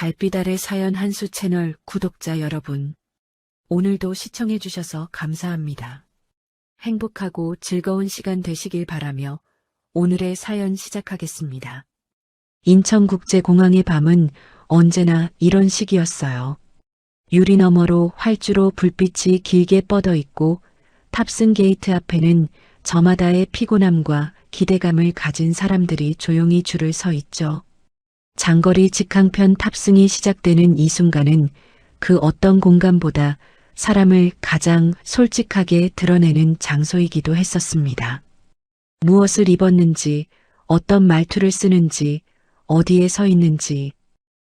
달빛 아래 사연 한수 채널 구독자 여러분, 오늘도 시청해주셔서 감사합니다. 행복하고 즐거운 시간 되시길 바라며 오늘의 사연 시작하겠습니다. 인천국제공항의 밤은 언제나 이런 식이었어요. 유리 너머로 활주로 불빛이 길게 뻗어 있고 탑승 게이트 앞에는 저마다의 피곤함과 기대감을 가진 사람들이 조용히 줄을 서 있죠. 장거리 직항편 탑승이 시작되는 이 순간은 그 어떤 공간보다 사람을 가장 솔직하게 드러내는 장소이기도 했었습니다. 무엇을 입었는지, 어떤 말투를 쓰는지, 어디에 서 있는지,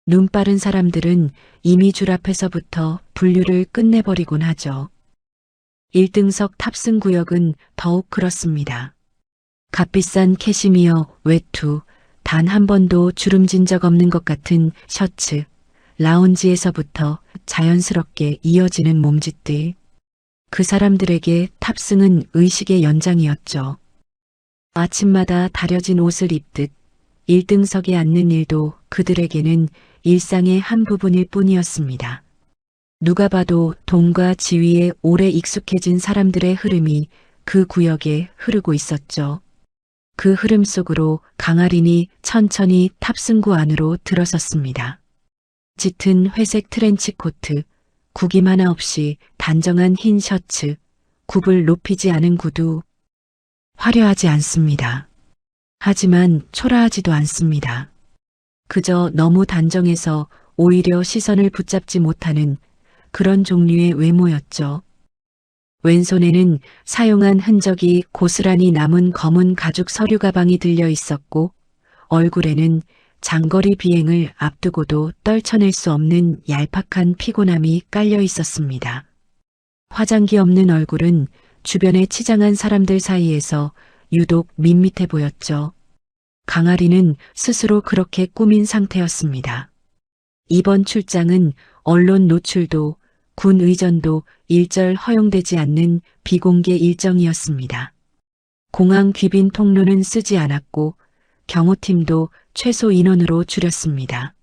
눈 빠른 사람들은 이미 줄 앞에서부터 분류를 끝내버리곤 하죠. 1등석 탑승 구역은 더욱 그렇습니다. 값비싼 캐시미어, 외투, 단 한 번도 주름진 적 없는 것 같은 셔츠, 라운지에서부터 자연스럽게 이어지는 몸짓들. 그 사람들에게 탑승은 의식의 연장이었죠. 아침마다 다려진 옷을 입듯 1등석에 앉는 일도 그들에게는 일상의 한 부분일 뿐이었습니다. 누가 봐도 돈과 지위에 오래 익숙해진 사람들의 흐름이 그 구역에 흐르고 있었죠. 그 흐름 속으로 강아린이 천천히 탑승구 안으로 들어섰습니다. 짙은 회색 트렌치 코트, 구김 하나 없이 단정한 흰 셔츠, 굽을 높이지 않은 구두. 화려하지 않습니다. 하지만 초라하지도 않습니다. 그저 너무 단정해서 오히려 시선을 붙잡지 못하는 그런 종류의 외모였죠. 왼손에는 사용한 흔적이 고스란히 남은 검은 가죽 서류 가방이 들려 있었고 얼굴에는 장거리 비행을 앞두고도 떨쳐낼 수 없는 얄팍한 피곤함이 깔려 있었습니다. 화장기 없는 얼굴은 주변에 치장한 사람들 사이에서 유독 밋밋해 보였죠. 강아리는 스스로 그렇게 꾸민 상태였습니다. 이번 출장은 언론 노출도 군 의전도 일절 허용되지 않는 비공개 일정이었습니다. 공항 귀빈 통로는 쓰지 않았고 경호팀도 최소 인원으로 줄였습니다.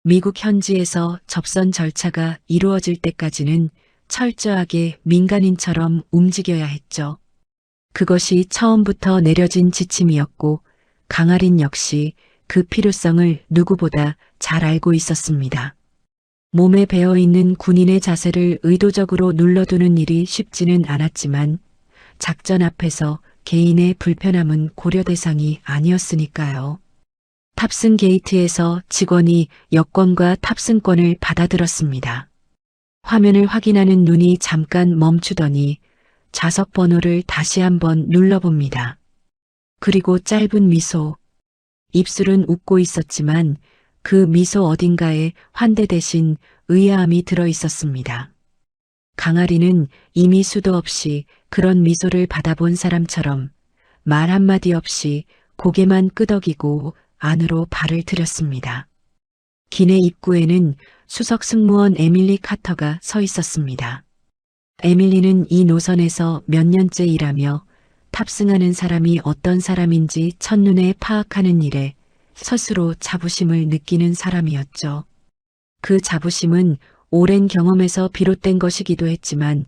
미국 현지에서 접선 절차가 이루어질 때까지는 철저하게 민간인처럼 움직여야 했죠. 그것이 처음부터 내려진 지침이었고 강아린 역시 그 필요성을 누구보다 잘 알고 있었습니다. 몸에 배어있는 군인의 자세를 의도적으로 눌러두는 일이 쉽지는 않았지만 작전 앞에서 개인의 불편함은 고려 대상이 아니었으니까요. 탑승 게이트에서 직원이 여권과 탑승권을 받아들었습니다. 화면을 확인하는 눈이 잠깐 멈추더니 좌석 번호를 다시 한번 눌러봅니다. 그리고 짧은 미소. 입술은 웃고 있었지만 그 미소 어딘가에 환대 대신 의아함이 들어 있었습니다. 강아리는 이미 수도 없이 그런 미소를 받아본 사람처럼 말 한마디 없이 고개만 끄덕이고 안으로 발을 들였습니다. 기내 입구에는 수석 승무원 에밀리 카터가 서 있었습니다. 에밀리는 이 노선에서 몇 년째 일하며 탑승하는 사람이 어떤 사람인지 첫눈에 파악하는 일에 스스로 자부심을 느끼는 사람이었죠. 그 자부심은 오랜 경험에서 비롯된 것이기도 했지만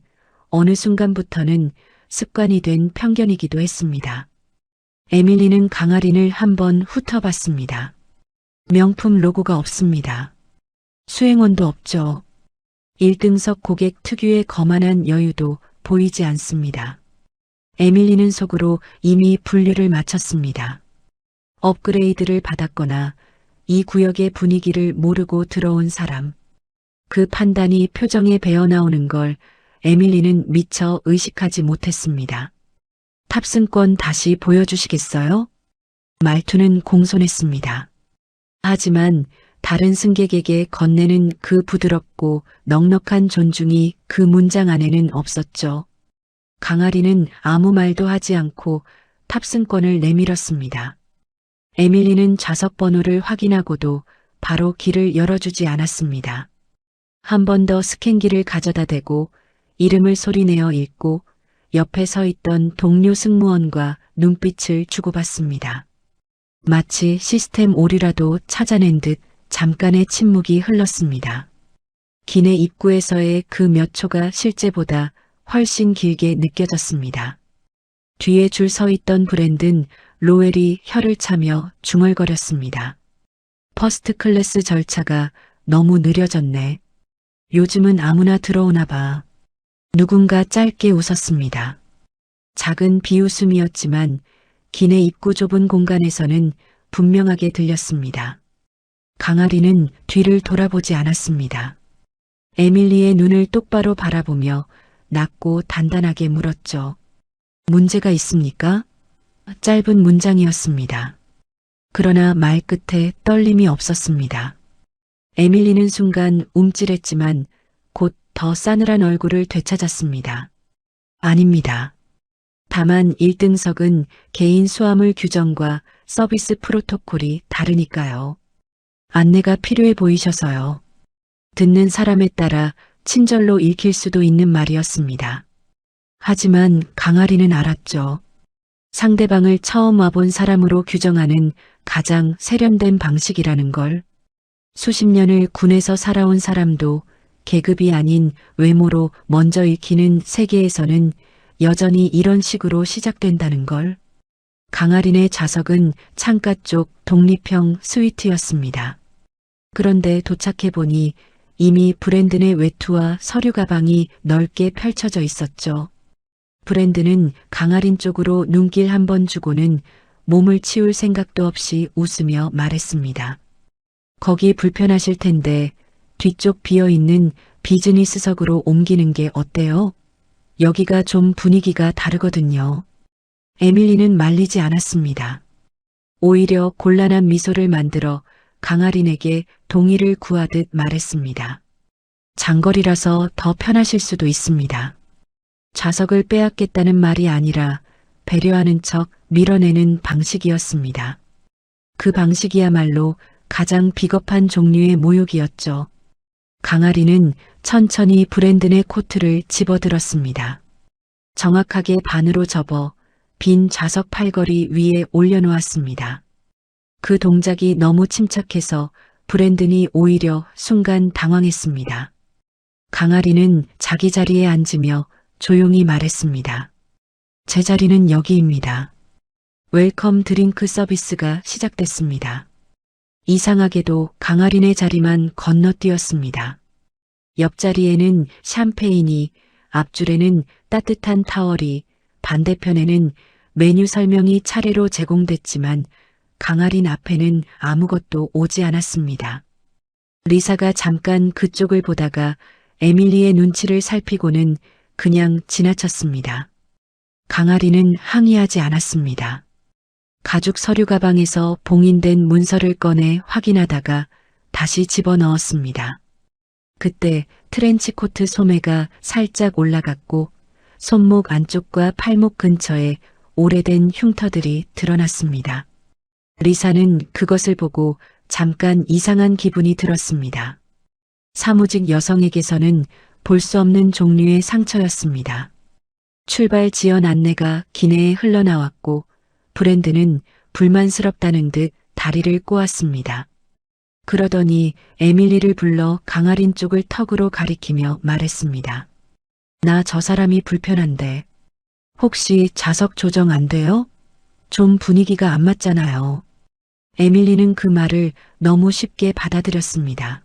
어느 순간부터는 습관이 된 편견이기도 했습니다. 에밀리는 강아린을 한번 훑어봤습니다. 명품 로고가 없습니다. 수행원도 없죠. 1등석 고객 특유의 거만한 여유도 보이지 않습니다. 에밀리는 속으로 이미 분류를 마쳤습니다. 업그레이드를 받았거나 이 구역의 분위기를 모르고 들어온 사람. 그 판단이 표정에 배어나오는 걸 에밀리는 미처 의식하지 못했습니다. 탑승권 다시 보여주시겠어요? 말투는 공손했습니다. 하지만 다른 승객에게 건네는 그 부드럽고 넉넉한 존중이 그 문장 안에는 없었죠. 강아리는 아무 말도 하지 않고 탑승권을 내밀었습니다. 에밀리는 좌석 번호를 확인하고도 바로 길을 열어주지 않았습니다. 한 번 더 스캔기를 가져다 대고 이름을 소리내어 읽고 옆에 서 있던 동료 승무원과 눈빛을 주고받습니다. 마치 시스템 오류라도 찾아낸 듯 잠깐의 침묵이 흘렀습니다. 기내 입구에서의 그 몇 초가 실제보다 훨씬 길게 느껴졌습니다. 뒤에 줄 서 있던 브랜든 로웰이 혀를 차며 중얼거렸습니다. 퍼스트 클래스 절차가 너무 느려졌네. 요즘은 아무나 들어오나 봐. 누군가 짧게 웃었습니다. 작은 비웃음이었지만 기내 입구 좁은 공간에서는 분명하게 들렸습니다. 강아리는 뒤를 돌아보지 않았습니다. 에밀리의 눈을 똑바로 바라보며 낮고 단단하게 물었죠. 문제가 있습니까? 짧은 문장이었습니다. 그러나 말 끝에 떨림이 없었습니다. 에밀리는 순간 움찔했지만 곧 더 싸늘한 얼굴을 되찾았습니다. 아닙니다. 다만 1등석은 개인 수화물 규정과 서비스 프로토콜이 다르니까요. 안내가 필요해 보이셔서요. 듣는 사람에 따라 친절로 읽힐 수도 있는 말이었습니다. 하지만 강아리는 알았죠. 상대방을 처음 와본 사람으로 규정하는 가장 세련된 방식이라는 걸. 수십 년을 군에서 살아온 사람도 계급이 아닌 외모로 먼저 읽히는 세계에서는 여전히 이런 식으로 시작된다는 걸. 강아린의 좌석은 창가 쪽 독립형 스위트였습니다. 그런데 도착해보니 이미 브랜든의 외투와 서류 가방이 넓게 펼쳐져 있었죠. 브랜든은 강아린 쪽으로 눈길 한 번 주고는 몸을 치울 생각도 없이 웃으며 말했습니다. 거기 불편하실 텐데 뒤쪽 비어있는 비즈니스석으로 옮기는 게 어때요? 여기가 좀 분위기가 다르거든요. 에밀리는 말리지 않았습니다. 오히려 곤란한 미소를 만들어 강아린에게 동의를 구하듯 말했습니다. 장거리라서 더 편하실 수도 있습니다. 좌석을 빼앗겠다는 말이 아니라 배려하는 척 밀어내는 방식이었습니다. 그 방식이야말로 가장 비겁한 종류의 모욕이었죠. 강아리는 천천히 브랜든의 코트를 집어들었습니다. 정확하게 반으로 접어 빈 좌석 팔걸이 위에 올려놓았습니다. 그 동작이 너무 침착해서 브랜든이 오히려 순간 당황했습니다. 강아리는 자기 자리에 앉으며 조용히 말했습니다. 제 자리는 여기입니다. 웰컴 드링크 서비스가 시작됐습니다. 이상하게도 강아린의 자리만 건너뛰었습니다. 옆자리에는 샴페인이, 앞줄에는 따뜻한 타월이, 반대편에는 메뉴 설명이 차례로 제공됐지만 강아린 앞에는 아무것도 오지 않았습니다. 리사가 잠깐 그쪽을 보다가 에밀리의 눈치를 살피고는 그냥 지나쳤습니다. 강아리는 항의하지 않았습니다. 가죽 서류 가방에서 봉인된 문서를 꺼내 확인하다가 다시 집어넣었습니다. 그때 트렌치코트 소매가 살짝 올라갔고 손목 안쪽과 팔목 근처에 오래된 흉터들이 드러났습니다. 리사는 그것을 보고 잠깐 이상한 기분이 들었습니다. 사무직 여성에게서는 볼 수 없는 종류의 상처였습니다. 출발 지연 안내가 기내에 흘러나왔고 브랜드는 불만스럽다는 듯 다리를 꼬았습니다. 그러더니 에밀리를 불러 강아린 쪽을 턱으로 가리키며 말했습니다. 나 저 사람이 불편한데 혹시 좌석 조정 안 돼요? 좀 분위기가 안 맞잖아요. 에밀리는 그 말을 너무 쉽게 받아들였습니다.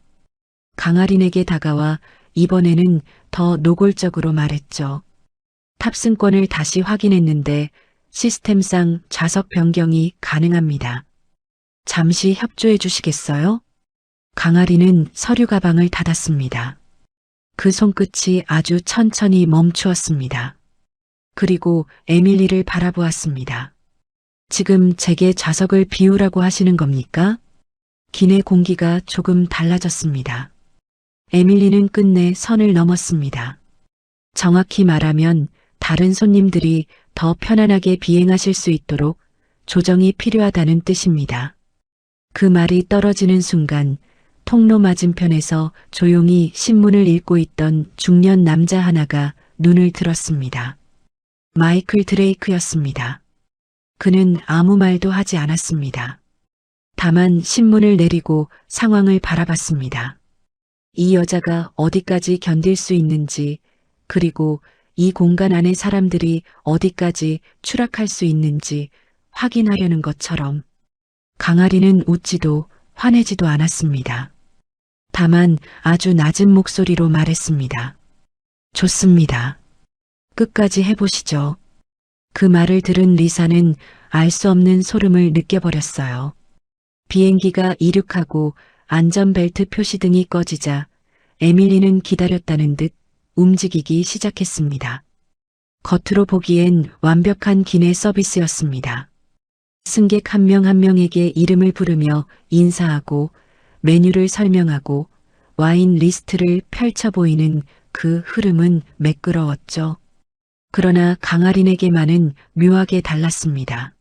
강아린에게 다가와 이번에는 더 노골적으로 말했죠. 탑승권을 다시 확인했는데 시스템상 좌석 변경이 가능합니다. 잠시 협조해 주시겠어요? 강아리는 서류 가방을 닫았습니다. 그 손끝이 아주 천천히 멈추었습니다. 그리고 에밀리를 바라보았습니다. 지금 제게 좌석을 비우라고 하시는 겁니까? 기내 공기가 조금 달라졌습니다. 에밀리는 끝내 선을 넘었습니다. 정확히 말하면 다른 손님들이 더 편안하게 비행하실 수 있도록 조정이 필요하다는 뜻입니다. 그 말이 떨어지는 순간 통로 맞은편에서 조용히 신문을 읽고 있던 중년 남자 하나가 눈을 들었습니다. 마이클 드레이크였습니다. 그는 아무 말도 하지 않았습니다. 다만 신문을 내리고 상황을 바라봤습니다. 이 여자가 어디까지 견딜 수 있는지, 그리고 이 공간 안의 사람들이 어디까지 추락할 수 있는지 확인하려는 것처럼 강아리는 웃지도 화내지도 않았습니다. 다만 아주 낮은 목소리로 말했습니다. 좋습니다. 끝까지 해보시죠. 그 말을 들은 리사는 알 수 없는 소름을 느껴버렸어요. 비행기가 이륙하고 안전벨트 표시등이 꺼지자 에밀리는 기다렸다는 듯 움직이기 시작했습니다. 겉으로 보기엔 완벽한 기내 서비스였습니다. 승객 한 명 한 명에게 이름을 부르며 인사하고 메뉴를 설명하고 와인 리스트를 펼쳐 보이는 그 흐름은 매끄러웠죠. 그러나 강아린에게만은 묘하게 달랐습니다.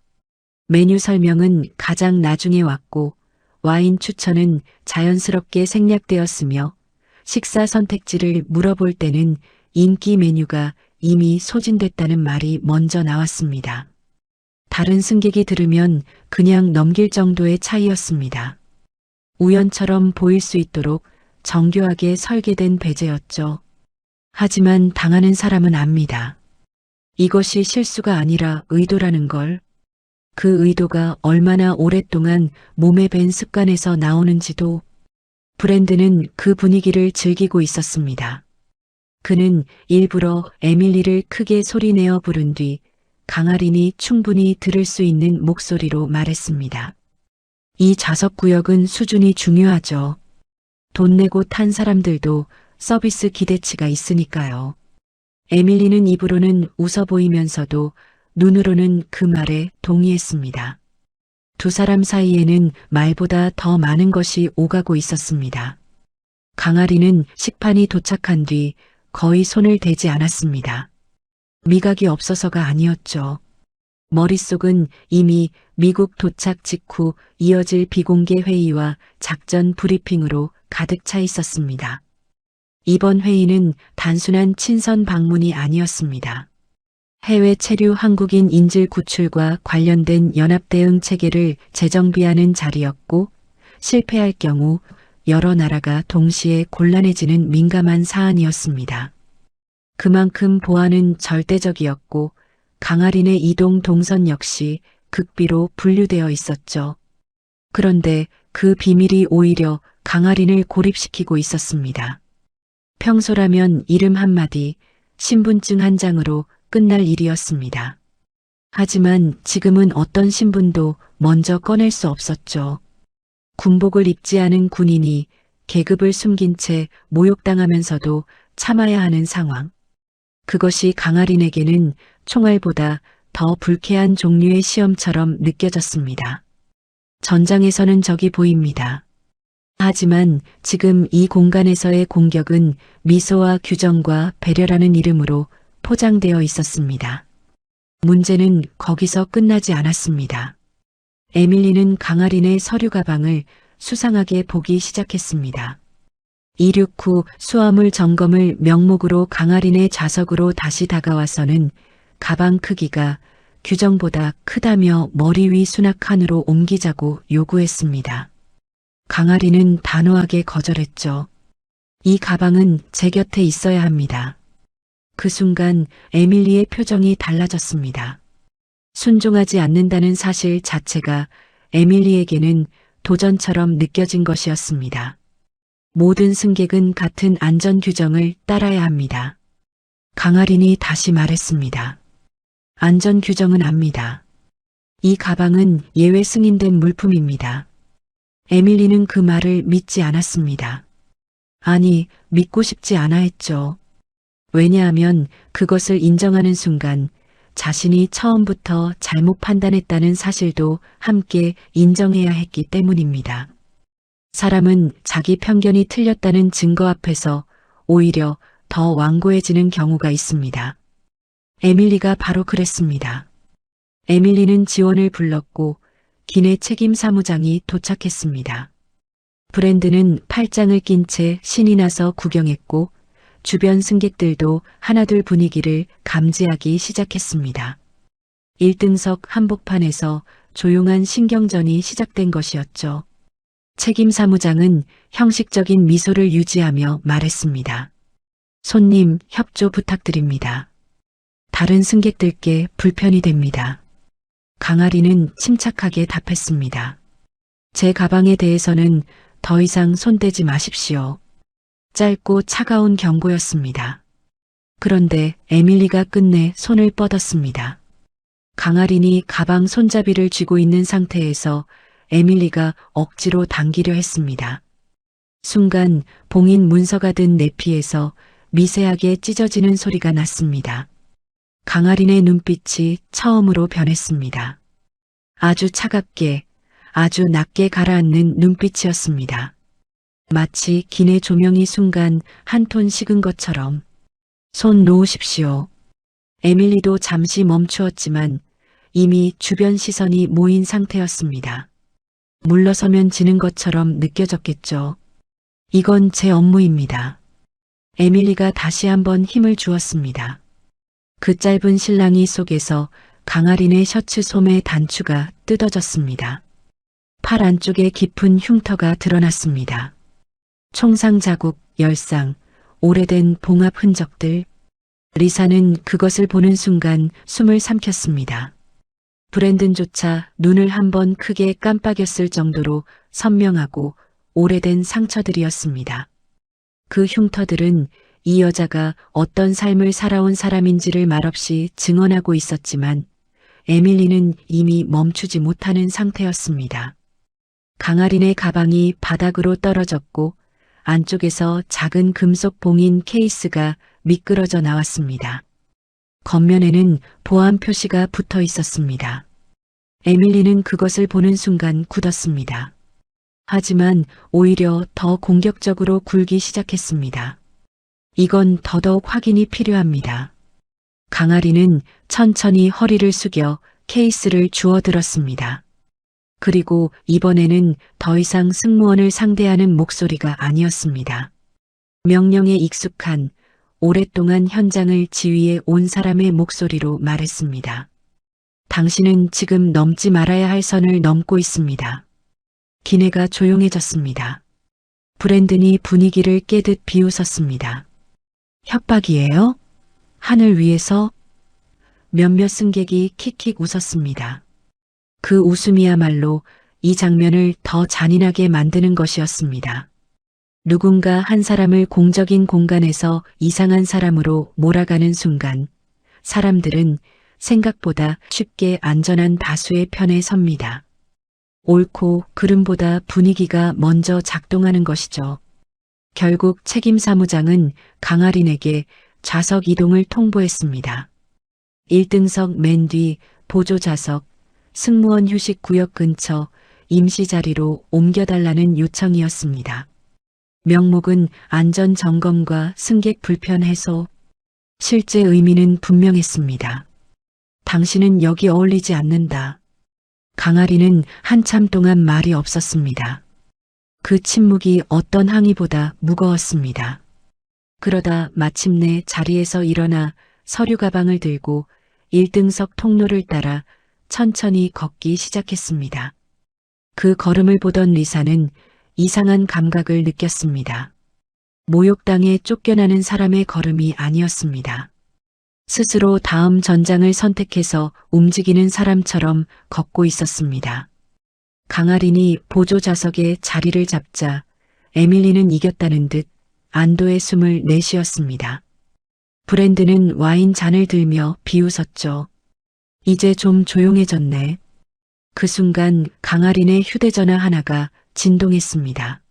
메뉴 설명은 가장 나중에 왔고 와인 추천은 자연스럽게 생략되었으며 식사 선택지를 물어볼 때는 인기 메뉴가 이미 소진됐다는 말이 먼저 나왔습니다. 다른 승객이 들으면 그냥 넘길 정도의 차이였습니다. 우연처럼 보일 수 있도록 정교하게 설계된 배제였죠. 하지만 당하는 사람은 압니다. 이것이 실수가 아니라 의도라는 걸. 그 의도가 얼마나 오랫동안 몸에 밴 습관에서 나오는지도. 브랜드는 그 분위기를 즐기고 있었습니다. 그는 일부러 에밀리를 크게 소리내어 부른 뒤 강아린이 충분히 들을 수 있는 목소리로 말했습니다. 이 좌석구역은 수준이 중요하죠. 돈 내고 탄 사람들도 서비스 기대치가 있으니까요. 에밀리는 입으로는 웃어 보이면서도 눈으로는 그 말에 동의했습니다. 두 사람 사이에는 말보다 더 많은 것이 오가고 있었습니다. 강아리는 식판이 도착한 뒤 거의 손을 대지 않았습니다. 미각이 없어서가 아니었죠. 머릿속은 이미 미국 도착 직후 이어질 비공개 회의와 작전 브리핑으로 가득 차 있었습니다. 이번 회의는 단순한 친선 방문이 아니었습니다. 해외 체류 한국인 인질 구출과 관련된 연합대응 체계를 재정비하는 자리였고 실패할 경우 여러 나라가 동시에 곤란해지는 민감한 사안이었습니다. 그만큼 보안은 절대적이었고 강아린의 이동 동선 역시 극비로 분류되어 있었죠. 그런데 그 비밀이 오히려 강아린을 고립시키고 있었습니다. 평소라면 이름 한마디, 신분증 한 장으로 끝날 일이었습니다. 하지만 지금은 어떤 신분도 먼저 꺼낼 수 없었죠. 군복을 입지 않은 군인이 계급을 숨긴 채 모욕당하면서도 참아야 하는 상황. 그것이 강아린에게는 총알보다 더 불쾌한 종류의 시험처럼 느껴졌습니다. 전장에서는 적이 보입니다. 하지만 지금 이 공간에서의 공격은 미소와 규정과 배려라는 이름으로 포장되어 있었습니다. 문제는 거기서 끝나지 않았습니다. 에밀리는 강아린의 서류 가방을 수상하게 보기 시작했습니다. 이륙 후 수화물 점검을 명목으로 강아린의 좌석으로 다시 다가와서는 가방 크기가 규정보다 크다며 머리 위 수납칸으로 옮기자고 요구했습니다. 강아린은 단호하게 거절했죠. 이 가방은 제 곁에 있어야 합니다. 그 순간 에밀리의 표정이 달라졌습니다. 순종하지 않는다는 사실 자체가 에밀리에게는 도전처럼 느껴진 것이었습니다. 모든 승객은 같은 안전 규정을 따라야 합니다. 강아린이 다시 말했습니다. 안전 규정은 압니다. 이 가방은 예외 승인된 물품입니다. 에밀리는 그 말을 믿지 않았습니다. 아니, 믿고 싶지 않아 했죠. 왜냐하면 그것을 인정하는 순간 자신이 처음부터 잘못 판단했다는 사실도 함께 인정해야 했기 때문입니다. 사람은 자기 편견이 틀렸다는 증거 앞에서 오히려 더 완고해지는 경우가 있습니다. 에밀리가 바로 그랬습니다. 에밀리는 지원을 불렀고 기내 책임 사무장이 도착했습니다. 브랜드는 팔짱을 낀 채 신이 나서 구경했고 주변 승객들도 하나둘 분위기를 감지하기 시작했습니다. 1등석 한복판에서 조용한 신경전이 시작된 것이었죠. 책임 사무장은 형식적인 미소를 유지하며 말했습니다. 손님, 협조 부탁드립니다. 다른 승객들께 불편이 됩니다. 강아리는 침착하게 답했습니다. 제 가방에 대해서는 더 이상 손대지 마십시오. 짧고 차가운 경고였습니다. 그런데 에밀리가 끝내 손을 뻗었습니다. 강아린이 가방 손잡이를 쥐고 있는 상태에서 에밀리가 억지로 당기려 했습니다. 순간 봉인 문서가 든 내피에서 미세하게 찢어지는 소리가 났습니다. 강아린의 눈빛이 처음으로 변했습니다. 아주 차갑게, 아주 낮게 가라앉는 눈빛이었습니다. 마치 기내 조명이 순간 한 톤 식은 것처럼. 손 놓으십시오. 에밀리도 잠시 멈추었지만 이미 주변 시선이 모인 상태였습니다. 물러서면 지는 것처럼 느껴졌겠죠. 이건 제 업무입니다. 에밀리가 다시 한번 힘을 주었습니다. 그 짧은 실랑이 속에서 강아린의 셔츠 소매 단추가 뜯어졌습니다. 팔 안쪽에 깊은 흉터가 드러났습니다. 총상 자국, 열상, 오래된 봉합 흔적들. 리사는 그것을 보는 순간 숨을 삼켰습니다. 브랜든조차 눈을 한번 크게 깜빡였을 정도로 선명하고 오래된 상처들이었습니다. 그 흉터들은 이 여자가 어떤 삶을 살아온 사람인지를 말없이 증언하고 있었지만 에밀리는 이미 멈추지 못하는 상태였습니다. 강아린의 가방이 바닥으로 떨어졌고 안쪽에서 작은 금속 봉인 케이스가 미끄러져 나왔습니다. 겉면에는 보안 표시가 붙어 있었습니다. 에밀리는 그것을 보는 순간 굳었습니다. 하지만 오히려 더 공격적으로 굴기 시작했습니다. 이건 더더욱 확인이 필요합니다. 강아리는 천천히 허리를 숙여 케이스를 주워들었습니다. 그리고 이번에는 더 이상 승무원을 상대하는 목소리가 아니었습니다. 명령에 익숙한 오랫동안 현장을 지휘해 온 사람의 목소리로 말했습니다. 당신은 지금 넘지 말아야 할 선을 넘고 있습니다. 기내가 조용해졌습니다. 브랜든이 분위기를 깨듯 비웃었습니다. 협박이에요? 하늘 위에서? 몇몇 승객이 킥킥 웃었습니다. 그 웃음이야말로 이 장면을 더 잔인하게 만드는 것이었습니다. 누군가 한 사람을 공적인 공간에서 이상한 사람으로 몰아가는 순간 사람들은 생각보다 쉽게 안전한 다수의 편에 섭니다. 옳고 그름보다 분위기가 먼저 작동하는 것이죠. 결국 책임사무장은 강아린에게 좌석 이동을 통보했습니다. 1등석 맨 뒤 보조좌석, 승무원 휴식 구역 근처 임시 자리로 옮겨달라는 요청이었습니다. 명목은 안전점검과 승객 불편 해소. 실제 의미는 분명했습니다. 당신은 여기 어울리지 않는다. 강아리는 한참 동안 말이 없었습니다. 그 침묵이 어떤 항의보다 무거웠습니다. 그러다 마침내 자리에서 일어나 서류 가방을 들고 1등석 통로를 따라 천천히 걷기 시작했습니다. 그 걸음을 보던 리사는 이상한 감각을 느꼈습니다. 모욕당해 쫓겨나는 사람의 걸음이 아니었습니다. 스스로 다음 전장을 선택해서 움직이는 사람처럼 걷고 있었습니다. 강아린이 보조 좌석에 자리를 잡자 에밀리는 이겼다는 듯 안도의 숨을 내쉬었습니다. 브랜드는 와인 잔을 들며 비웃었죠. 이제 좀 조용해졌네. 그 순간 강아린의 휴대전화 하나가 진동했습니다.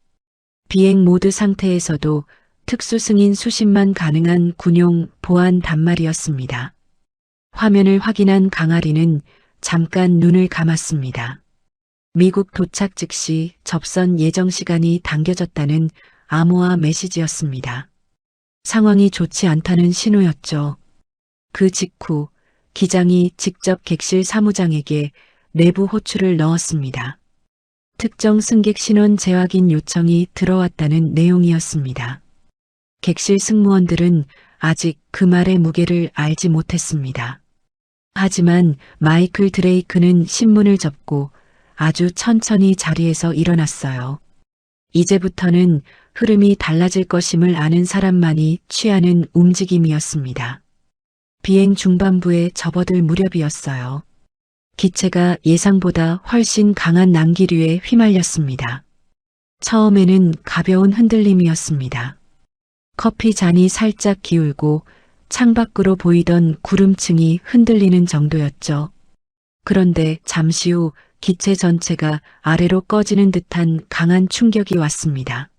비행 모드 상태에서도 특수 승인 수신만 가능한 군용 보안 단말이었습니다. 화면을 확인한 강아리는 잠깐 눈을 감았습니다. 미국 도착 즉시 접선 예정 시간이 당겨졌다는 암호화 메시지였습니다. 상황이 좋지 않다는 신호였죠. 그 직후 기장이 직접 객실 사무장에게 내부 호출을 넣었습니다. 특정 승객 신원 재확인 요청이 들어왔다는 내용이었습니다. 객실 승무원들은 아직 그 말의 무게를 알지 못했습니다. 하지만 마이클 드레이크는 신문을 접고 아주 천천히 자리에서 일어났어요. 이제부터는 흐름이 달라질 것임을 아는 사람만이 취하는 움직임이었습니다. 비행 중반부에 접어들 무렵이었어요. 기체가 예상보다 훨씬 강한 난기류에 휘말렸습니다. 처음에는 가벼운 흔들림이었습니다. 커피 잔이 살짝 기울고 창밖으로 보이던 구름층이 흔들리는 정도였죠. 그런데 잠시 후 기체 전체가 아래로 꺼지는 듯한 강한 충격이 왔습니다.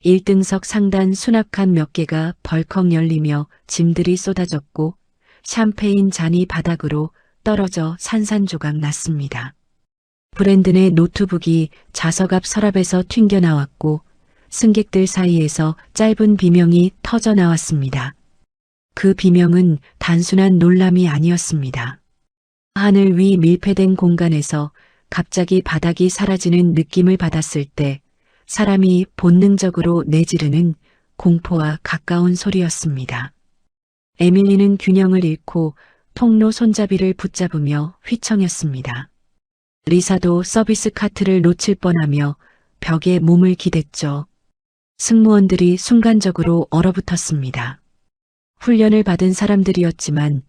1등석 상단 수납칸 몇 개가 벌컥 열리며 짐들이 쏟아졌고 샴페인 잔이 바닥으로 떨어져 산산조각 났습니다. 브랜든의 노트북이 좌석 앞 서랍에서 튕겨나왔고 승객들 사이에서 짧은 비명이 터져 나왔습니다. 그 비명은 단순한 놀람이 아니었습니다. 하늘 위 밀폐된 공간에서 갑자기 바닥이 사라지는 느낌을 받았을 때 사람이 본능적으로 내지르는 공포와 가까운 소리였습니다. 에밀리는 균형을 잃고 통로 손잡이를 붙잡으며 휘청였습니다. 리사도 서비스 카트를 놓칠 뻔하며 벽에 몸을 기댔죠. 승무원들이 순간적으로 얼어붙었습니다. 훈련을 받은 사람들이었지만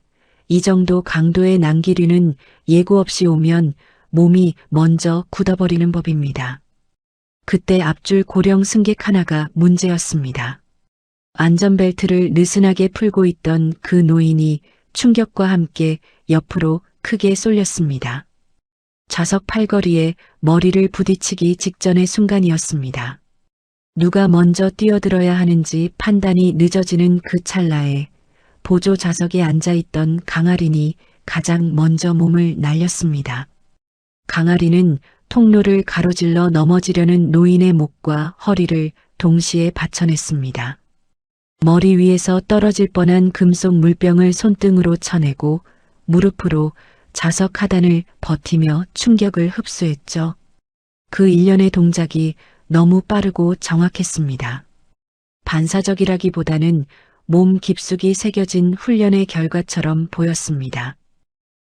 이 정도 강도의 난기류는 예고 없이 오면 몸이 먼저 굳어버리는 법입니다. 그때 앞줄 고령 승객 하나가 문제였습니다. 안전벨트를 느슨하게 풀고 있던 그 노인이 충격과 함께 옆으로 크게 쏠렸습니다. 좌석 팔걸이에 머리를 부딪히기 직전의 순간이었습니다. 누가 먼저 뛰어들어야 하는지 판단이 늦어지는 그 찰나에 보조 좌석에 앉아있던 강아린이 가장 먼저 몸을 날렸습니다. 강아린은 통로를 가로질러 넘어지려는 노인의 목과 허리를 동시에 받쳐냈습니다. 머리 위에서 떨어질 뻔한 금속 물병을 손등으로 쳐내고 무릎으로 좌석 하단을 버티며 충격을 흡수했죠. 그 일련의 동작이 너무 빠르고 정확했습니다. 반사적이라기보다는 몸 깊숙이 새겨진 훈련의 결과처럼 보였습니다.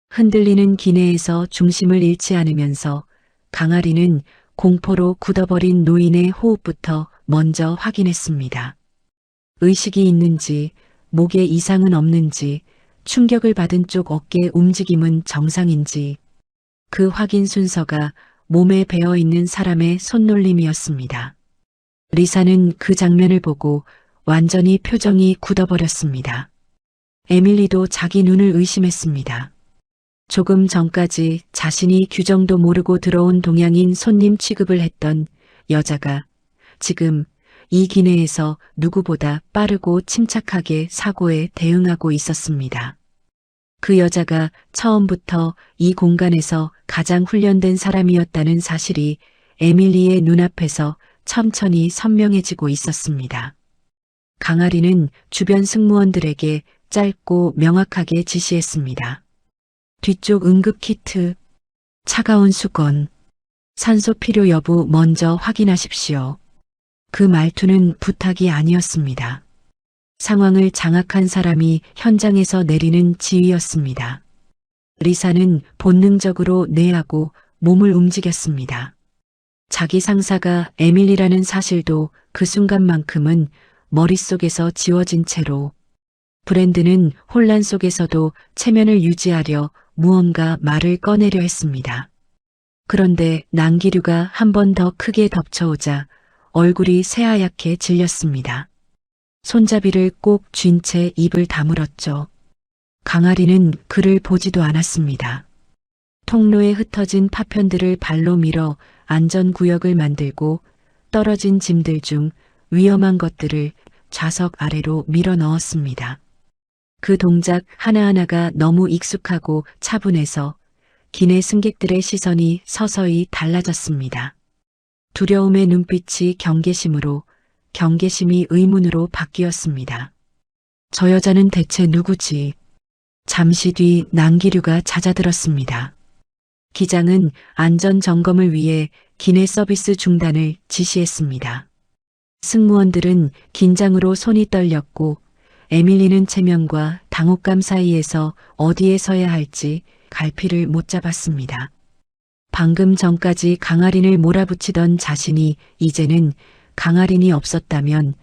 흔들리는 기내에서 중심을 잃지 않으면서 강아리는 공포로 굳어버린 노인의 호흡부터 먼저 확인했습니다. 의식이 있는지, 목에 이상은 없는지, 충격을 받은 쪽 어깨 움직임은 정상인지, 그 확인 순서가 몸에 배어있는 사람의 손놀림이었습니다. 리사는 그 장면을 보고 완전히 표정이 굳어버렸습니다. 에밀리도 자기 눈을 의심했습니다. 조금 전까지 자신이 규정도 모르고 들어온 동양인 손님 취급을 했던 여자가 지금 이 기내에서 누구보다 빠르고 침착하게 사고에 대응하고 있었습니다. 그 여자가 처음부터 이 공간에서 가장 훈련된 사람이었다는 사실이 에밀리의 눈앞에서 천천히 선명해지고 있었습니다. 강아리는 주변 승무원들에게 짧고 명확하게 지시했습니다. 뒤쪽 응급 키트, 차가운 수건, 산소 필요 여부 먼저 확인하십시오. 그 말투는 부탁이 아니었습니다. 상황을 장악한 사람이 현장에서 내리는 지휘였습니다. 리사는 본능적으로 뇌하고 몸을 움직였습니다. 자기 상사가 에밀리라는 사실도 그 순간만큼은 머릿속에서 지워진 채로 브랜드는 혼란 속에서도 체면을 유지하려 무언가 말을 꺼내려 했습니다. 그런데 난기류가 한 번 더 크게 덮쳐오자 얼굴이 새하얗게 질렸습니다. 손잡이를 꼭 쥔 채 입을 다물었죠. 강아리는 그를 보지도 않았습니다. 통로에 흩어진 파편들을 발로 밀어 안전구역을 만들고 떨어진 짐들 중 위험한 것들을 좌석 아래로 밀어 넣었습니다. 그 동작 하나하나가 너무 익숙하고 차분해서 기내 승객들의 시선이 서서히 달라졌습니다. 두려움의 눈빛이 경계심으로, 경계심이 의문으로 바뀌었습니다. 저 여자는 대체 누구지? 잠시 뒤 난기류가 잦아들었습니다. 기장은 안전 점검을 위해 기내 서비스 중단을 지시했습니다. 승무원들은 긴장으로 손이 떨렸고 에밀리는 체면과 당혹감 사이에서 어디에 서야 할지 갈피를 못 잡았습니다. 방금 전까지 강아린을 몰아붙이던 자신이 이제는 강아린이 없었다면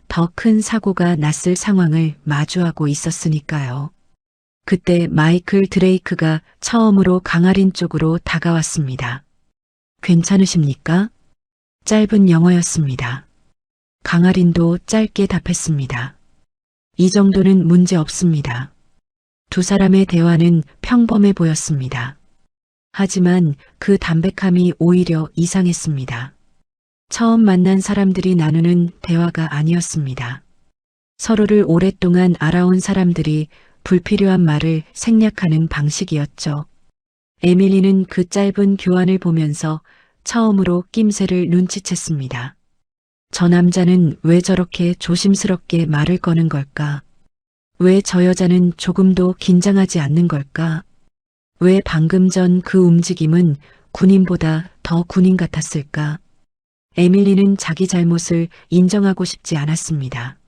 더 큰 사고가 났을 상황을 마주하고 있었으니까요. 그때 마이클 드레이크가 처음으로 강아린 쪽으로 다가왔습니다. 괜찮으십니까? 짧은 영어였습니다. 강아린도 짧게 답했습니다. 이 정도는 문제 없습니다. 두 사람의 대화는 평범해 보였습니다. 하지만 그 담백함이 오히려 이상했습니다. 처음 만난 사람들이 나누는 대화가 아니었습니다. 서로를 오랫동안 알아온 사람들이 불필요한 말을 생략하는 방식이었죠. 에밀리는 그 짧은 교환을 보면서 처음으로 낌새를 눈치챘습니다. 저 남자는 왜 저렇게 조심스럽게 말을 거는 걸까? 왜 저 여자는 조금도 긴장하지 않는 걸까? 왜 방금 전 그 움직임은 군인보다 더 군인 같았을까? 에밀리는 자기 잘못을 인정하고 싶지 않았습니다.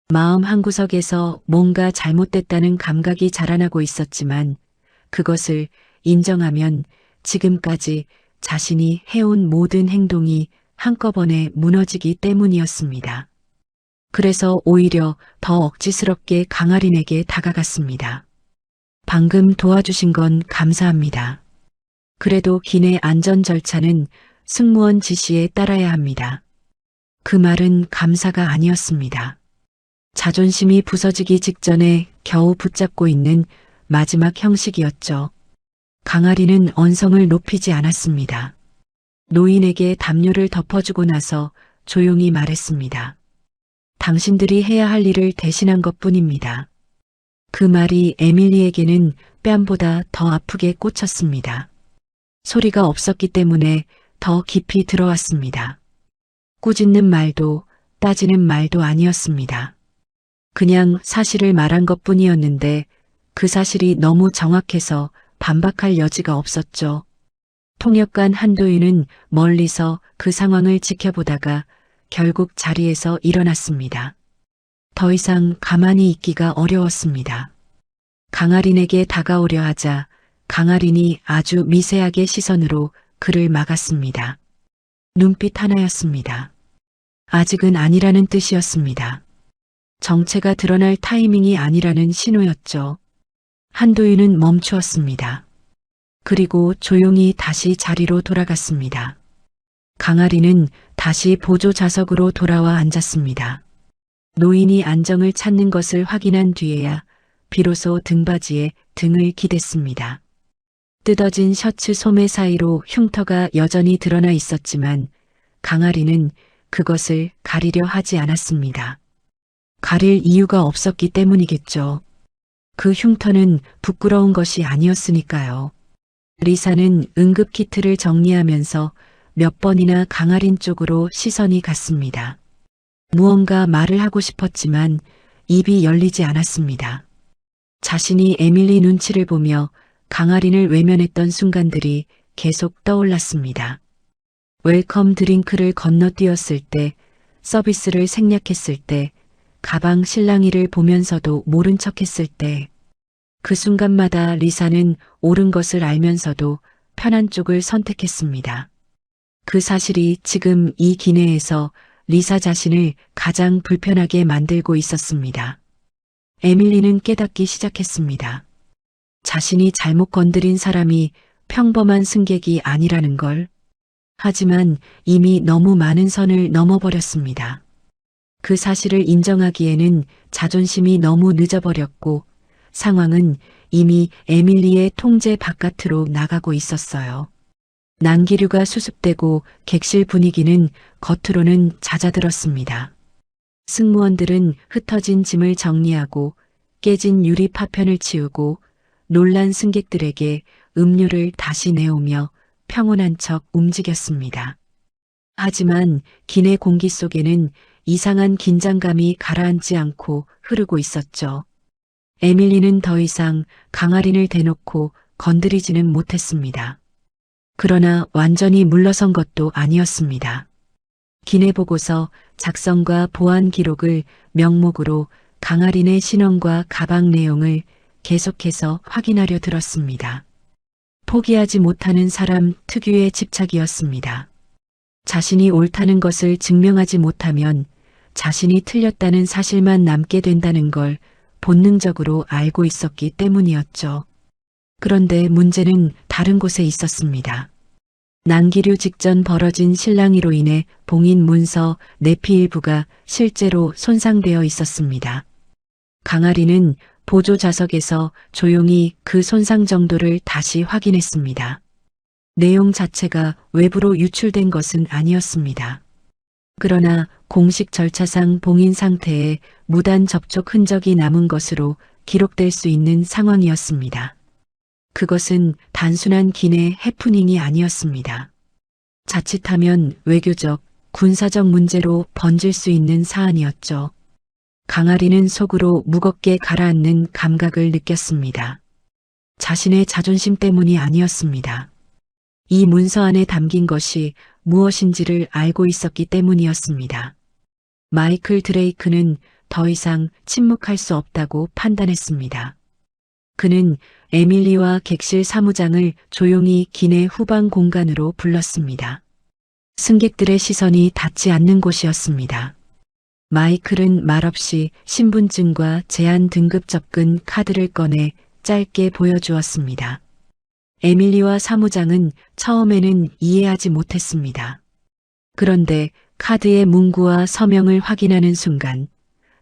마음 한구석에서 뭔가 잘못됐다는 감각이 자라나고 있었지만 그것을 인정하면 지금까지 자신이 해온 모든 행동이 한꺼번에 무너지기 때문이었습니다. 그래서 오히려 더 억지스럽게 강아린에게 다가갔습니다. 방금 도와주신 건 감사합니다. 그래도 기내 안전 절차는 승무원 지시에 따라야 합니다. 그 말은 감사가 아니었습니다. 자존심이 부서지기 직전에 겨우 붙잡고 있는 마지막 형식이었죠. 강아리는 언성을 높이지 않았습니다. 노인에게 담요를 덮어주고 나서 조용히 말했습니다. 당신들이 해야 할 일을 대신한 것뿐입니다. 그 말이 에밀리에게는 뺨보다 더 아프게 꽂혔습니다. 소리가 없었기 때문에 더 깊이 들어왔습니다. 꾸짖는 말도 따지는 말도 아니었습니다. 그냥 사실을 말한 것뿐이었는데 그 사실이 너무 정확해서 반박할 여지가 없었죠. 통역관 한도윤은 멀리서 그 상황을 지켜보다가 결국 자리에서 일어났습니다. 더 이상 가만히 있기가 어려웠습니다. 강아린에게 다가오려 하자 강아린이 아주 미세하게 시선으로 그를 막았습니다. 눈빛 하나였습니다. 아직은 아니라는 뜻이었습니다. 정체가 드러날 타이밍이 아니라는 신호였죠. 한도윤은 멈추었습니다. 그리고 조용히 다시 자리로 돌아갔습니다. 강아리는 다시 보조 좌석으로 돌아와 앉았습니다. 노인이 안정을 찾는 것을 확인한 뒤에야 비로소 등받이에 등을 기댔습니다. 뜯어진 셔츠 소매 사이로 흉터가 여전히 드러나 있었지만 강아리는 그것을 가리려 하지 않았습니다. 가릴 이유가 없었기 때문이겠죠. 그 흉터는 부끄러운 것이 아니었으니까요. 리사는 응급키트를 정리하면서 몇 번이나 강아린 쪽으로 시선이 갔습니다. 무언가 말을 하고 싶었지만 입이 열리지 않았습니다. 자신이 에밀리 눈치를 보며 강아린을 외면했던 순간들이 계속 떠올랐습니다. 웰컴 드링크를 건너뛰었을 때, 서비스를 생략했을 때, 가방 실랑이를 보면서도 모른 척했을 때, 그 순간마다 리사는 옳은 것을 알면서도 편한 쪽을 선택했습니다. 그 사실이 지금 이 기내에서 리사 자신을 가장 불편하게 만들고 있었습니다. 에밀리는 깨닫기 시작했습니다. 자신이 잘못 건드린 사람이 평범한 승객이 아니라는 걸. 하지만 이미 너무 많은 선을 넘어버렸습니다. 그 사실을 인정하기에는 자존심이 너무 늦어버렸고 상황은 이미 에밀리의 통제 바깥으로 나가고 있었어요. 난기류가 수습되고 객실 분위기는 겉으로는 잦아들었습니다. 승무원들은 흩어진 짐을 정리하고 깨진 유리 파편을 치우고 놀란 승객들에게 음료를 다시 내오며 평온한 척 움직였습니다. 하지만 기내 공기 속에는 이상한 긴장감이 가라앉지 않고 흐르고 있었죠. 에밀리는 더 이상 강아린을 대놓고 건드리지는 못했습니다. 그러나 완전히 물러선 것도 아니었습니다. 기내 보고서 작성과 보안 기록을 명목으로 강아린의 신원과 가방 내용을 계속해서 확인하려 들었습니다. 포기하지 못하는 사람 특유의 집착이었습니다. 자신이 옳다는 것을 증명하지 못하면 자신이 틀렸다는 사실만 남게 된다는 걸 본능적으로 알고 있었기 때문이었죠. 그런데 문제는 다른 곳에 있었습니다. 난기류 직전 벌어진 실랑이로 인해 봉인 문서 내피 일부가 실제로 손상되어 있었습니다. 강아리는 보조 좌석에서 조용히 그 손상 정도를 다시 확인했습니다. 내용 자체가 외부로 유출된 것은 아니었습니다. 그러나 공식 절차상 봉인 상태에 무단 접촉 흔적이 남은 것으로 기록될 수 있는 상황이었습니다. 그것은 단순한 기내 해프닝이 아니었습니다. 자칫하면 외교적, 군사적 문제로 번질 수 있는 사안이었죠. 강아리는 속으로 무겁게 가라앉는 감각을 느꼈습니다. 자신의 자존심 때문이 아니었습니다. 이 문서 안에 담긴 것이 무엇인지를 알고 있었기 때문이었습니다. 마이클 드레이크는 더 이상 침묵할 수 없다고 판단했습니다. 그는 에밀리와 객실 사무장을 조용히 기내 후방 공간으로 불렀습니다. 승객들의 시선이 닿지 않는 곳이었습니다. 마이클은 말없이 신분증과 제한 등급 접근 카드를 꺼내 짧게 보여주었습니다. 에밀리와 사무장은 처음에는 이해하지 못했습니다. 그런데 카드의 문구와 서명을 확인하는 순간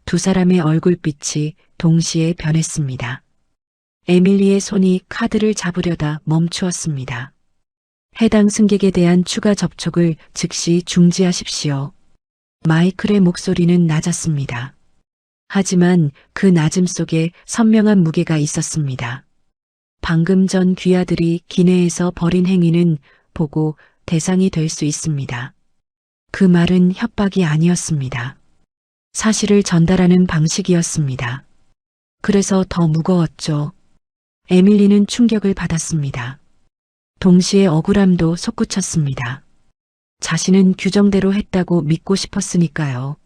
두 사람의 얼굴빛이 동시에 변했습니다. 에밀리의 손이 카드를 잡으려다 멈추었습니다. 해당 승객에 대한 추가 접촉을 즉시 중지하십시오. 마이클의 목소리는 낮았습니다. 하지만 그 낮음 속에 선명한 무게가 있었습니다. 방금 전 귀하들이 기내에서 벌인 행위는 보고 대상이 될 수 있습니다. 그 말은 협박이 아니었습니다. 사실을 전달하는 방식이었습니다. 그래서 더 무거웠죠. 에밀리는 충격을 받았습니다. 동시에 억울함도 솟구쳤습니다. 자신은 규정대로 했다고 믿고 싶었으니까요.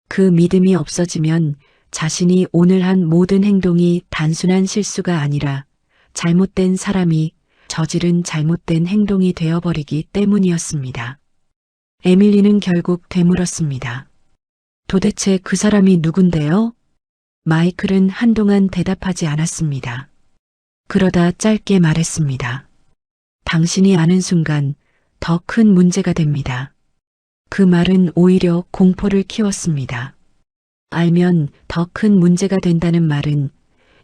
그 믿음이 없어지면 자신이 오늘 한 모든 행동이 단순한 실수가 아니라 잘못된 사람이 저지른 잘못된 행동이 되어버리기 때문이었습니다. 에밀리는 결국 되물었습니다. 도대체 그 사람이 누군데요? 마이클은 한동안 대답하지 않았습니다. 그러다 짧게 말했습니다. 당신이 아는 순간 더 큰 문제가 됩니다. 그 말은 오히려 공포를 키웠습니다. 알면 더 큰 문제가 된다는 말은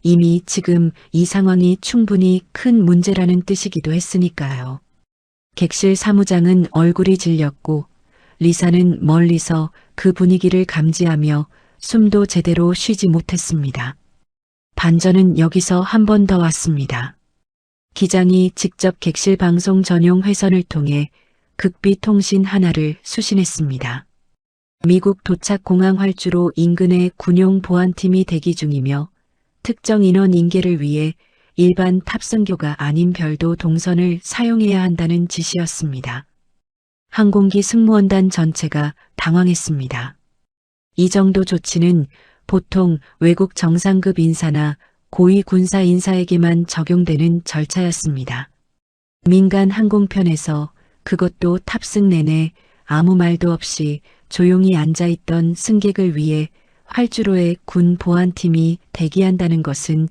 이미 지금 이 상황이 충분히 큰 문제라는 뜻이기도 했으니까요. 객실 사무장은 얼굴이 질렸고 리사는 멀리서 그 분위기를 감지하며 숨도 제대로 쉬지 못했습니다. 반전은 여기서 한 번 더 왔습니다. 기장이 직접 객실 방송 전용 회선을 통해 극비 통신 하나를 수신했습니다. 미국 도착 공항 활주로 인근의 군용 보안팀이 대기 중이며 특정 인원 인계를 위해 일반 탑승교가 아닌 별도 동선을 사용해야 한다는 지시였습니다. 항공기 승무원단 전체가 당황했습니다. 이 정도 조치는 보통 외국 정상급 인사나 고위 군사 인사에게만 적용되는 절차였습니다. 민간 항공편에서 그것도 탑승 내내 아무 말도 없이 조용히 앉아있던 승객을 위해 활주로에 군 보안팀이 대기한다는 것은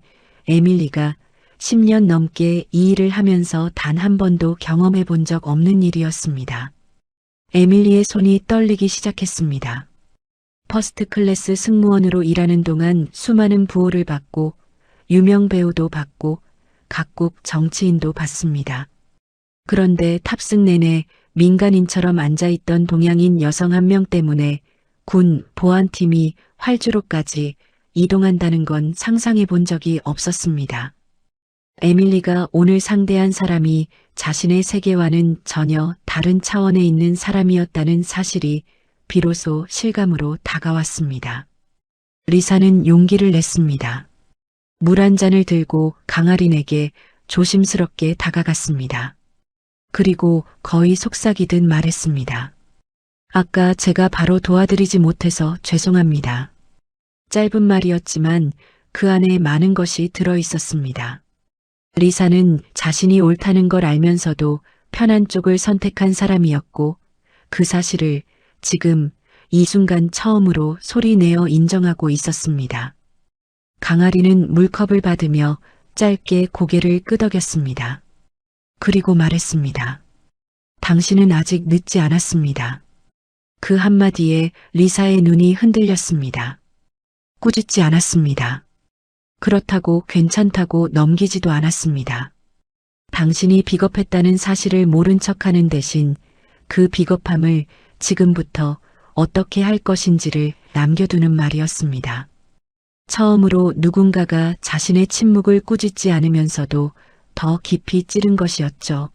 에밀리가 10년 넘게 이 일을 하면서 단 한 번도 경험해 본 적 없는 일이었습니다. 에밀리의 손이 떨리기 시작했습니다. 퍼스트 클래스 승무원으로 일하는 동안 수많은 부호를 받고 유명 배우도 받고 각국 정치인도 받습니다. 그런데 탑승 내내 민간인처럼 앉아있던 동양인 여성 한 명 때문에 군 보안팀이 활주로까지 이동한다는 건 상상해 본 적이 없었습니다. 에밀리가 오늘 상대한 사람이 자신의 세계와는 전혀 다른 차원에 있는 사람이었다는 사실이 비로소 실감으로 다가왔습니다. 리사는 용기를 냈습니다. 물 한 잔을 들고 강아린에게 조심스럽게 다가갔습니다. 그리고 거의 속삭이듯 말했습니다. 아까 제가 바로 도와드리지 못해서 죄송합니다. 짧은 말이었지만 그 안에 많은 것이 들어 있었습니다. 리사는 자신이 옳다는 걸 알면서도 편한 쪽을 선택한 사람이었고 그 사실을 지금 이 순간 처음으로 소리내어 인정하고 있었습니다. 강아리는 물컵을 받으며 짧게 고개를 끄덕였습니다. 그리고 말했습니다. 당신은 아직 늦지 않았습니다. 그 한마디에 리사의 눈이 흔들렸습니다. 꾸짖지 않았습니다. 그렇다고 괜찮다고 넘기지도 않았습니다. 당신이 비겁했다는 사실을 모른 척하는 대신 그 비겁함을 지금부터 어떻게 할 것인지를 남겨두는 말이었습니다. 처음으로 누군가가 자신의 침묵을 꾸짖지 않으면서도 더 깊이 찌른 것이었죠.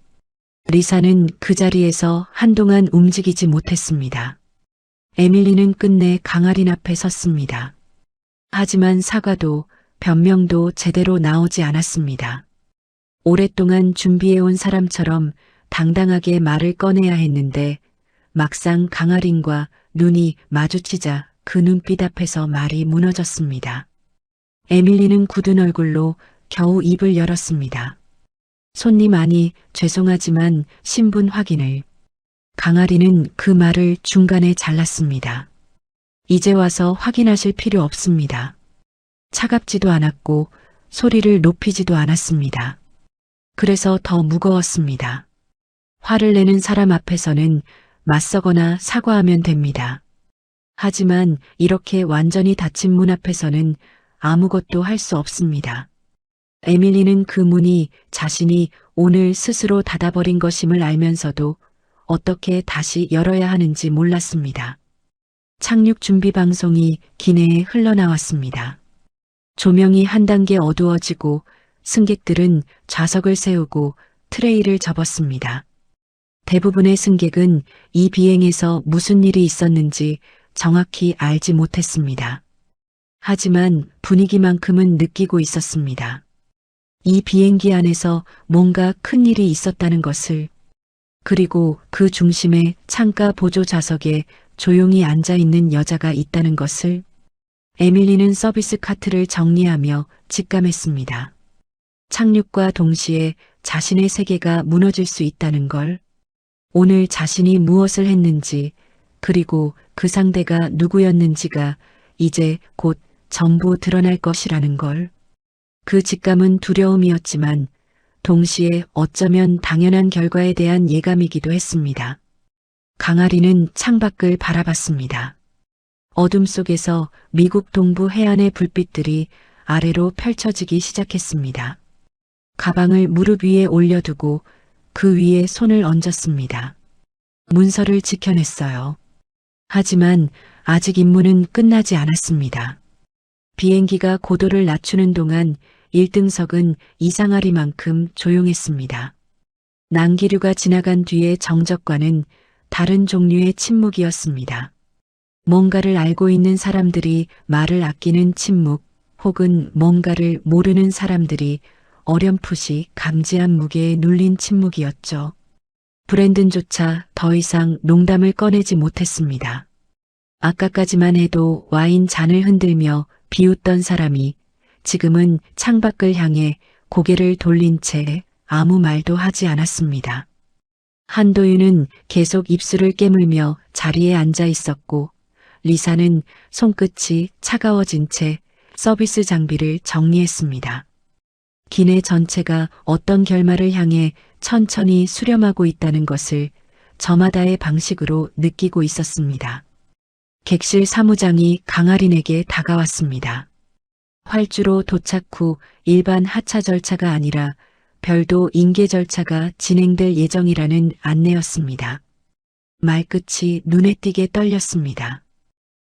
리사는 그 자리에서 한동안 움직이지 못했습니다. 에밀리는 끝내 강아린 앞에 섰습니다. 하지만 사과도 변명도 제대로 나오지 않았습니다. 오랫동안 준비해온 사람처럼 당당하게 말을 꺼내야 했는데 막상 강아린과 눈이 마주치자 그 눈빛 앞에서 말이 무너졌습니다. 에밀리는 굳은 얼굴로 겨우 입을 열었습니다. 손님 아니 죄송하지만 신분 확인을. 강아리는 그 말을 중간에 잘랐습니다. 이제 와서 확인하실 필요 없습니다. 차갑지도 않았고 소리를 높이지도 않았습니다. 그래서 더 무거웠습니다. 화를 내는 사람 앞에서는 맞서거나 사과하면 됩니다. 하지만 이렇게 완전히 닫힌 문 앞에서는 아무것도 할 수 없습니다. 에밀리는 그 문이 자신이 오늘 스스로 닫아버린 것임을 알면서도 어떻게 다시 열어야 하는지 몰랐습니다. 착륙 준비 방송이 기내에 흘러나왔습니다. 조명이 한 단계 어두워지고 승객들은 좌석을 세우고 트레이를 접었습니다. 대부분의 승객은 이 비행에서 무슨 일이 있었는지 정확히 알지 못했습니다. 하지만 분위기만큼은 느끼고 있었습니다. 이 비행기 안에서 뭔가 큰 일이 있었다는 것을, 그리고 그 중심에 창가 보조 좌석에 조용히 앉아있는 여자가 있다는 것을 에밀리는 서비스 카트를 정리하며 직감했습니다. 착륙과 동시에 자신의 세계가 무너질 수 있다는 걸, 오늘 자신이 무엇을 했는지, 그리고 그 상대가 누구였는지가 이제 곧 전부 드러날 것이라는 걸. 그 직감은 두려움이었지만 동시에 어쩌면 당연한 결과에 대한 예감이기도 했습니다. 강아리는 창밖을 바라봤습니다. 어둠 속에서 미국 동부 해안의 불빛들이 아래로 펼쳐지기 시작했습니다. 가방을 무릎 위에 올려두고 그 위에 손을 얹었습니다. 문서를 지켜냈어요. 하지만 아직 임무는 끝나지 않았습니다. 비행기가 고도를 낮추는 동안 1등석은 이상하리만큼 조용했습니다. 난기류가 지나간 뒤의 정적과는 다른 종류의 침묵이었습니다. 뭔가를 알고 있는 사람들이 말을 아끼는 침묵, 혹은 뭔가를 모르는 사람들이 어렴풋이 감지한 무게에 눌린 침묵이었죠. 브랜든조차 더 이상 농담을 꺼내지 못했습니다. 아까까지만 해도 와인 잔을 흔들며 비웃던 사람이 지금은 창밖을 향해 고개를 돌린 채 아무 말도 하지 않았습니다. 한도윤은 계속 입술을 깨물며 자리에 앉아 있었고 리사는 손끝이 차가워진 채 서비스 장비를 정리했습니다. 기내 전체가 어떤 결말을 향해 천천히 수렴하고 있다는 것을 저마다의 방식으로 느끼고 있었습니다. 객실 사무장이 강아린에게 다가왔습니다. 활주로 도착 후 일반 하차 절차가 아니라 별도 인계 절차가 진행될 예정이라는 안내였습니다. 말끝이 눈에 띄게 떨렸습니다.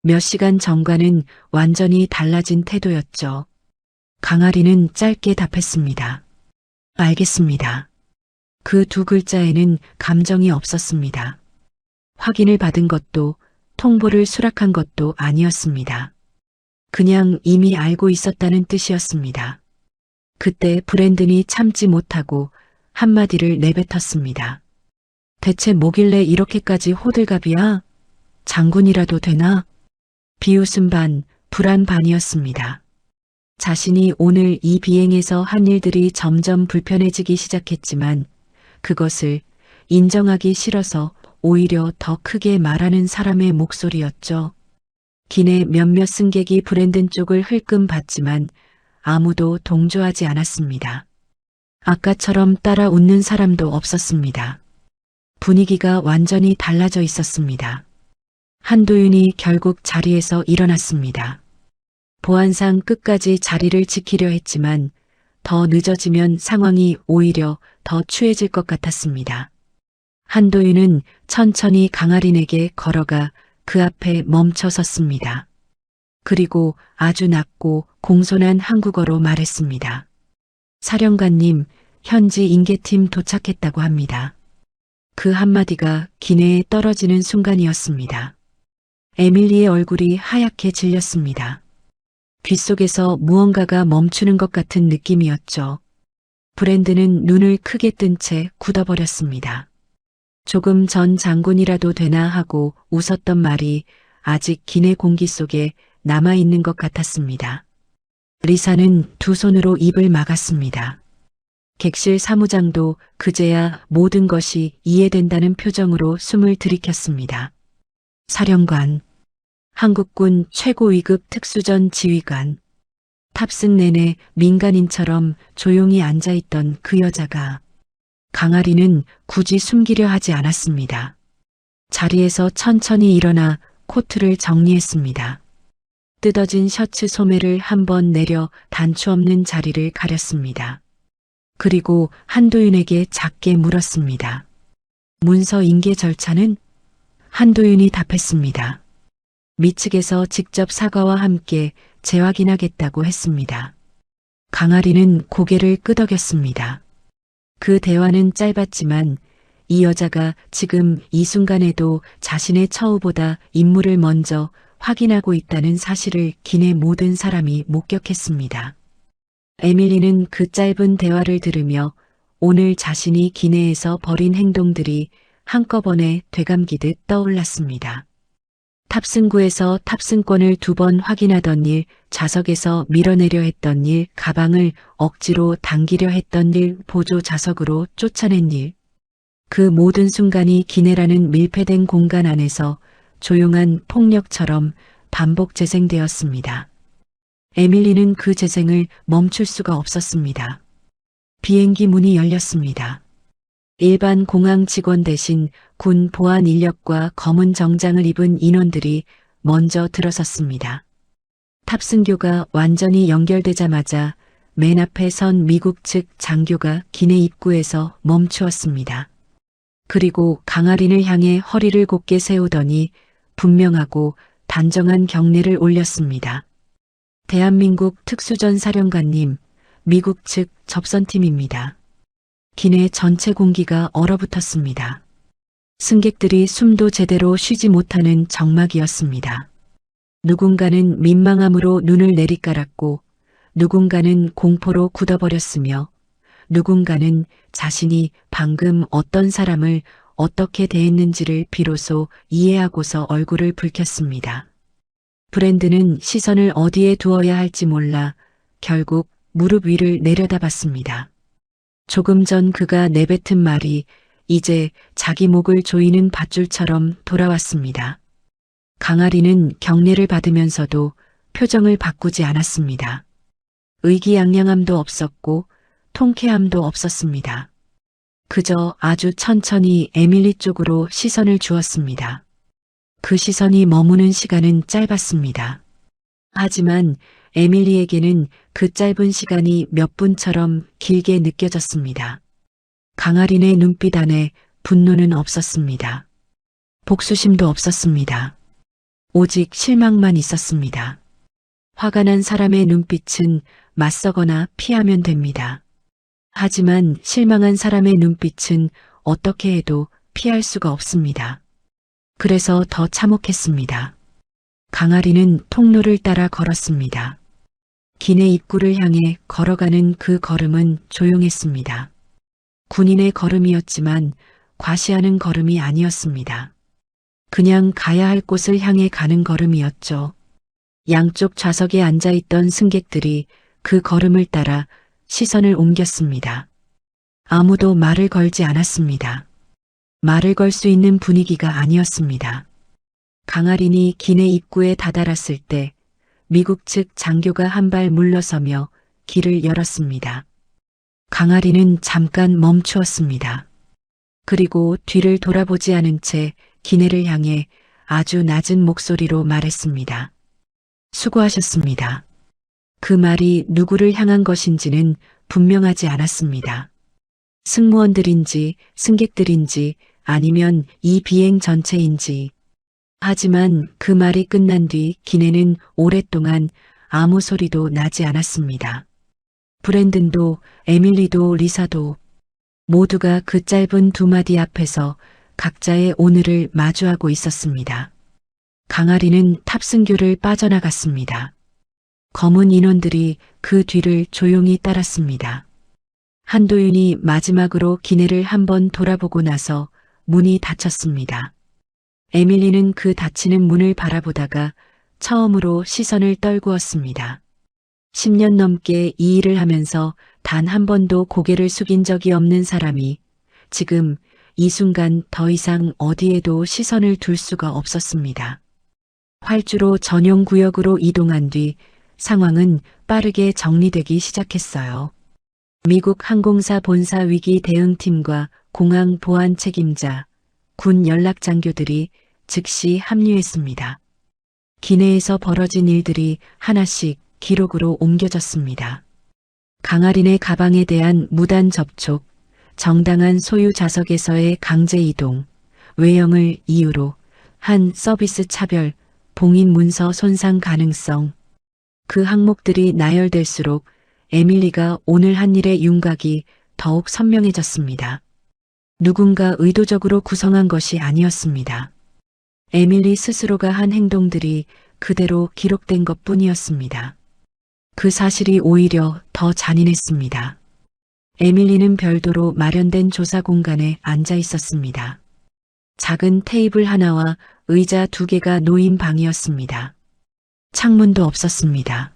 몇 시간 전과는 완전히 달라진 태도였죠. 강아리는 짧게 답했습니다. 알겠습니다. 그 두 글자에는 감정이 없었습니다. 확인을 받은 것도 통보를 수락한 것도 아니었습니다. 그냥 이미 알고 있었다는 뜻이었습니다. 그때 브랜든이 참지 못하고 한마디를 내뱉었습니다. 대체 뭐길래 이렇게까지 호들갑이야? 장군이라도 되나? 비웃음 반, 불안 반이었습니다. 자신이 오늘 이 비행에서 한 일들이 점점 불편해지기 시작했지만 그것을 인정하기 싫어서 오히려 더 크게 말하는 사람의 목소리였죠. 기내 몇몇 승객이 브랜든 쪽을 흘끔 봤지만 아무도 동조하지 않았습니다. 아까처럼 따라 웃는 사람도 없었습니다. 분위기가 완전히 달라져 있었습니다. 한도윤이 결국 자리에서 일어났습니다. 보안상 끝까지 자리를 지키려 했지만 더 늦어지면 상황이 오히려 더 추해질 것 같았습니다. 한도윤은 천천히 강아린에게 걸어가 그 앞에 멈춰 섰습니다. 그리고 아주 낮고 공손한 한국어로 말했습니다. 사령관님, 현지 인계팀 도착했다고 합니다. 그 한마디가 기내에 떨어지는 순간이었습니다. 에밀리의 얼굴이 하얗게 질렸습니다. 귓속에서 무언가가 멈추는 것 같은 느낌이었죠. 브랜드는 눈을 크게 뜬 채 굳어버렸습니다. 조금 전 장군이라도 되나 하고 웃었던 말이 아직 기내 공기 속에 남아있는 것 같았습니다. 리사는 두 손으로 입을 막았습니다. 객실 사무장도 그제야 모든 것이 이해된다는 표정으로 숨을 들이켰습니다. 사령관, 한국군 최고 위급 특수전 지휘관, 탑승 내내 민간인처럼 조용히 앉아있던 그 여자가 강아리는 굳이 숨기려 하지 않았습니다. 자리에서 천천히 일어나 코트를 정리했습니다. 뜯어진 셔츠 소매를 한번 내려 단추 없는 자리를 가렸습니다. 그리고 한도윤에게 작게 물었습니다. 문서 인계 절차는? 한도윤이 답했습니다. 미측에서 직접 사과와 함께 재확인하겠다고 했습니다. 강아리는 고개를 끄덕였습니다. 그 대화는 짧았지만 이 여자가 지금 이 순간에도 자신의 처우보다 임무를 먼저 확인하고 있다는 사실을 기내 모든 사람이 목격했습니다. 에밀리는 그 짧은 대화를 들으며 오늘 자신이 기내에서 벌인 행동들이 한꺼번에 되감기듯 떠올랐습니다. 탑승구에서 탑승권을 2번 확인하던 일, 좌석에서 밀어내려 했던 일, 가방을 억지로 당기려 했던 일, 보조 좌석으로 쫓아낸 일. 그 모든 순간이 기내라는 밀폐된 공간 안에서 조용한 폭력처럼 반복 재생되었습니다. 에밀리는 그 재생을 멈출 수가 없었습니다. 비행기 문이 열렸습니다. 일반 공항 직원 대신 군 보안 인력과 검은 정장을 입은 인원들이 먼저 들어섰습니다. 탑승교가 완전히 연결되자마자 맨 앞에 선 미국 측 장교가 기내 입구에서 멈추었습니다. 그리고 강아린을 향해 허리를 곧게 세우더니 분명하고 단정한 경례를 올렸습니다. 대한민국 특수전 사령관님, 미국 측 접선팀입니다. 기내 전체 공기가 얼어붙었습니다. 승객들이 숨도 제대로 쉬지 못하는 정막이었습니다. 누군가는 민망함으로 눈을 내리깔았고 누군가는 공포로 굳어버렸으며 누군가는 자신이 방금 어떤 사람을 어떻게 대했는지를 비로소 이해하고서 얼굴을 붉혔습니다. 브랜드는 시선을 어디에 두어야 할지 몰라 결국 무릎 위를 내려다봤습니다. 조금 전 그가 내뱉은 말이 이제 자기 목을 조이는 밧줄처럼 돌아왔습니다. 강아리는 경례를 받으면서도 표정을 바꾸지 않았습니다. 의기양양함도 없었고 통쾌함도 없었습니다. 그저 아주 천천히 에밀리 쪽으로 시선을 주었습니다. 그 시선이 머무는 시간은 짧았습니다. 하지만 에밀리에게는 그 짧은 시간이 몇 분처럼 길게 느껴졌습니다. 강아린의 눈빛 안에 분노는 없었습니다. 복수심도 없었습니다. 오직 실망만 있었습니다. 화가 난 사람의 눈빛은 맞서거나 피하면 됩니다. 하지만 실망한 사람의 눈빛은 어떻게 해도 피할 수가 없습니다. 그래서 더 참혹했습니다. 강아리는 통로를 따라 걸었습니다. 기내 입구를 향해 걸어가는 그 걸음은 조용했습니다. 군인의 걸음이었지만 과시하는 걸음이 아니었습니다. 그냥 가야 할 곳을 향해 가는 걸음이었죠. 양쪽 좌석에 앉아있던 승객들이 그 걸음을 따라 시선을 옮겼습니다. 아무도 말을 걸지 않았습니다. 말을 걸 수 있는 분위기가 아니었습니다. 강아린이 기내 입구에 다다랐을 때 미국 측 장교가 한 발 물러서며 길을 열었습니다. 강아린은 잠깐 멈추었습니다. 그리고 뒤를 돌아보지 않은 채 기내를 향해 아주 낮은 목소리로 말했습니다. 수고하셨습니다. 그 말이 누구를 향한 것인지는 분명하지 않았습니다. 승무원들인지 승객들인지 아니면 이 비행 전체인지. 하지만 그 말이 끝난 뒤 기내는 오랫동안 아무 소리도 나지 않았습니다. 브랜든도 에밀리도 리사도 모두가 그 짧은 두 마디 앞에서 각자의 오늘을 마주하고 있었습니다. 강아리는 탑승교를 빠져나갔습니다. 검은 인원들이 그 뒤를 조용히 따랐습니다. 한도윤이 마지막으로 기내를 한번 돌아보고 나서 문이 닫혔습니다. 에밀리는 그 닫히는 문을 바라보다가 처음으로 시선을 떨구었습니다. 10년 넘게 이 일을 하면서 단 한 번도 고개를 숙인 적이 없는 사람이 지금 이 순간 더 이상 어디에도 시선을 둘 수가 없었습니다. 활주로 전용 구역으로 이동한 뒤 상황은 빠르게 정리되기 시작했어요. 미국 항공사 본사 위기 대응팀과 공항 보안 책임자, 군 연락 장교들이 즉시 합류했습니다. 기내에서 벌어진 일들이 하나씩 기록으로 옮겨졌습니다. 강아린의 가방에 대한 무단 접촉, 정당한 소유 좌석에서의 강제 이동, 외형을 이유로 한 서비스 차별, 봉인 문서 손상 가능성. 그 항목들이 나열될수록 에밀리가 오늘 한 일의 윤곽이 더욱 선명해졌습니다. 누군가 의도적으로 구성한 것이 아니었습니다. 에밀리 스스로가 한 행동들이 그대로 기록된 것뿐이었습니다. 그 사실이 오히려 더 잔인했습니다. 에밀리는 별도로 마련된 조사 공간에 앉아 있었습니다. 작은 테이블 하나와 의자 2개가 놓인 방이었습니다. 창문도 없었습니다.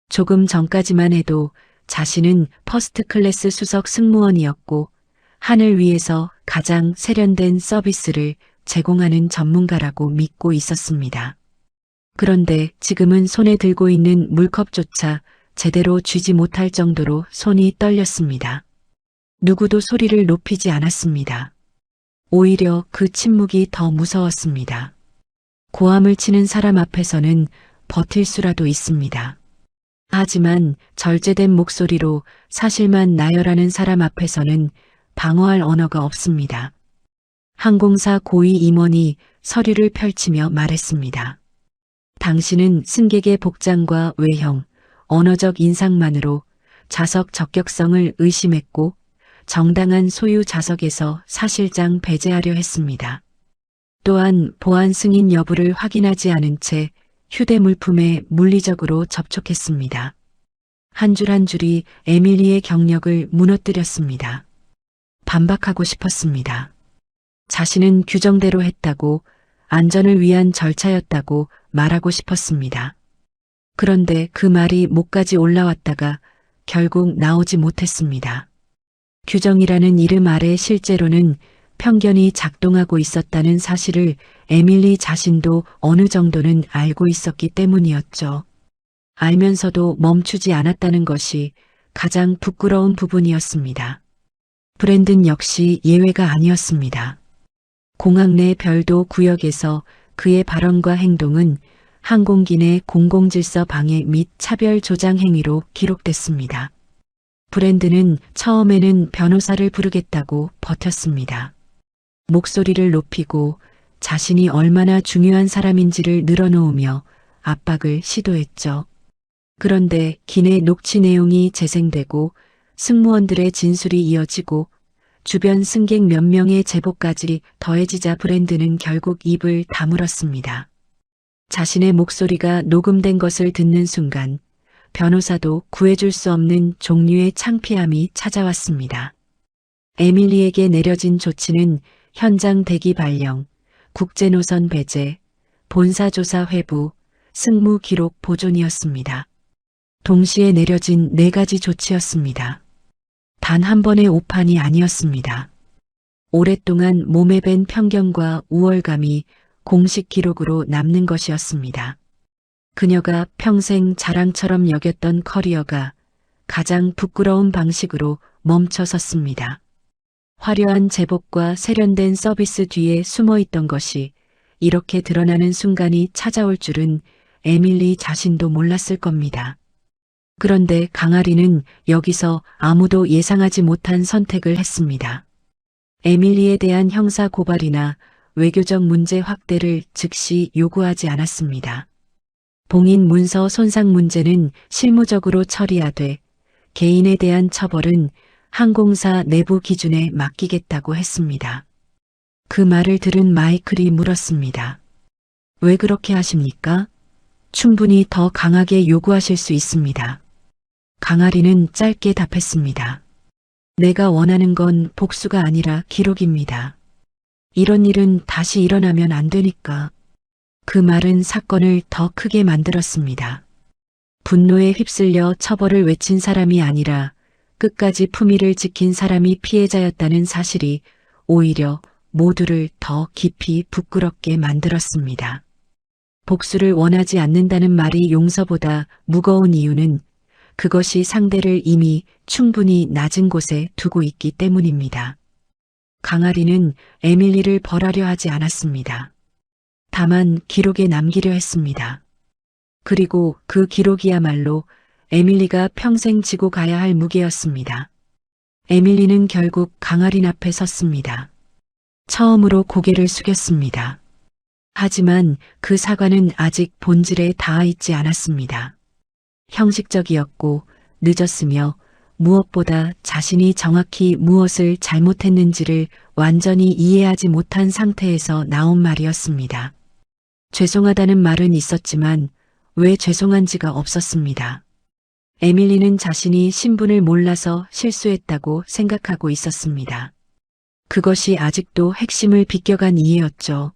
조금 전까지만 해도 자신은 퍼스트 클래스 수석 승무원이었고 하늘 위에서 가장 세련된 서비스를 제공하는 전문가라고 믿고 있었습니다. 그런데 지금은 손에 들고 있는 물컵조차 제대로 쥐지 못할 정도로 손이 떨렸습니다. 누구도 소리를 높이지 않았습니다. 오히려 그 침묵이 더 무서웠습니다. 고함을 치는 사람 앞에서는 버틸 수라도 있습니다. 하지만 절제된 목소리로 사실만 나열하는 사람 앞에서는 방어할 언어가 없습니다. 항공사 고위 임원이 서류를 펼치며 말했습니다. 당신은 승객의 복장과 외형, 언어적 인상만으로 좌석 적격성을 의심했고 정당한 소유 좌석에서 사실상 배제하려 했습니다. 또한 보안 승인 여부를 확인하지 않은 채 휴대 물품에 물리적으로 접촉했습니다. 한 줄 한 줄이 에밀리의 경력을 무너뜨렸습니다. 반박하고 싶었습니다. 자신은 규정대로 했다고, 안전을 위한 절차였다고 말하고 싶었습니다. 그런데 그 말이 목까지 올라왔다가 결국 나오지 못했습니다. 규정이라는 이름 아래 실제로는 편견이 작동하고 있었다는 사실을 에밀리 자신도 어느 정도는 알고 있었기 때문이었죠. 알면서도 멈추지 않았다는 것이 가장 부끄러운 부분이었습니다. 브랜든 역시 예외가 아니었습니다. 공항 내 별도 구역에서 그의 발언과 행동은 항공기 내 공공질서 방해 및 차별 조장 행위로 기록됐습니다. 브랜든은 처음에는 변호사를 부르겠다고 버텼습니다. 목소리를 높이고 자신이 얼마나 중요한 사람인지를 늘어놓으며 압박을 시도했죠. 그런데 기내 녹취 내용이 재생되고 승무원들의 진술이 이어지고 주변 승객 몇 명의 제보까지 더해지자 브랜든은 결국 입을 다물었습니다. 자신의 목소리가 녹음된 것을 듣는 순간 변호사도 구해줄 수 없는 종류의 창피함이 찾아왔습니다. 에밀리에게 내려진 조치는 현장 대기 발령, 국제노선 배제, 본사조사 회부, 승무 기록 보존이었습니다. 동시에 내려진 4가지 조치였습니다. 단 한 번의 오판이 아니었습니다. 오랫동안 몸에 밴 편견과 우월감이 공식 기록으로 남는 것이었습니다. 그녀가 평생 자랑처럼 여겼던 커리어가 가장 부끄러운 방식으로 멈춰섰습니다. 화려한 제복과 세련된 서비스 뒤에 숨어 있던 것이 이렇게 드러나는 순간이 찾아올 줄은 에밀리 자신도 몰랐을 겁니다. 그런데 강아리는 여기서 아무도 예상하지 못한 선택을 했습니다. 에밀리에 대한 형사 고발이나 외교적 문제 확대를 즉시 요구하지 않았습니다. 봉인 문서 손상 문제는 실무적으로 처리하되 개인에 대한 처벌은 항공사 내부 기준에 맡기겠다고 했습니다. 그 말을 들은 마이클이 물었습니다. 왜 그렇게 하십니까? 충분히 더 강하게 요구하실 수 있습니다. 강아리는 짧게 답했습니다. 내가 원하는 건 복수가 아니라 기록입니다. 이런 일은 다시 일어나면 안 되니까. 그 말은 사건을 더 크게 만들었습니다. 분노에 휩쓸려 처벌을 외친 사람이 아니라 끝까지 품위를 지킨 사람이 피해자였다는 사실이 오히려 모두를 더 깊이 부끄럽게 만들었습니다. 복수를 원하지 않는다는 말이 용서보다 무거운 이유는 그것이 상대를 이미 충분히 낮은 곳에 두고 있기 때문입니다. 강아리는 에밀리를 벌하려 하지 않았습니다. 다만 기록에 남기려 했습니다. 그리고 그 기록이야말로 에밀리가 평생 지고 가야 할 무게였습니다. 에밀리는 결국 강아린 앞에 섰습니다. 처음으로 고개를 숙였습니다. 하지만 그 사과는 아직 본질에 닿아 있지 않았습니다. 형식적이었고 늦었으며 무엇보다 자신이 정확히 무엇을 잘못했는지를 완전히 이해하지 못한 상태에서 나온 말이었습니다. 죄송하다는 말은 있었지만 왜 죄송한지가 없었습니다. 에밀리는 자신이 신분을 몰라서 실수했다고 생각하고 있었습니다. 그것이 아직도 핵심을 비껴간 이해였죠.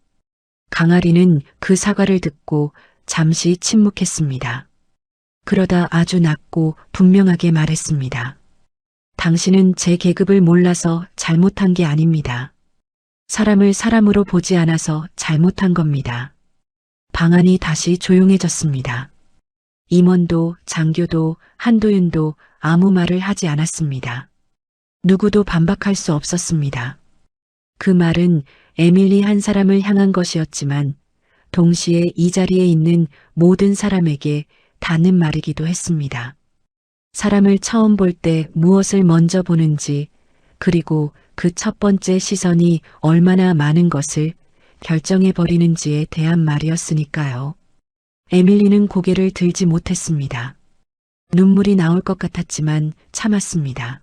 강아리는 그 사과를 듣고 잠시 침묵했습니다. 그러다 아주 낮고 분명하게 말했습니다. 당신은 제 계급을 몰라서 잘못한 게 아닙니다. 사람을 사람으로 보지 않아서 잘못한 겁니다. 방안이 다시 조용해졌습니다. 임원도 장교도 한도윤도 아무 말을 하지 않았습니다. 누구도 반박할 수 없었습니다. 그 말은 에밀리 한 사람을 향한 것이었지만 동시에 이 자리에 있는 모든 사람에게 닿는 말이기도 했습니다. 사람을 처음 볼 때 무엇을 먼저 보는지, 그리고 그 첫 번째 시선이 얼마나 많은 것을 결정해 버리는지에 대한 말이었으니까요. 에밀리는 고개를 들지 못했습니다. 눈물이 나올 것 같았지만 참았습니다.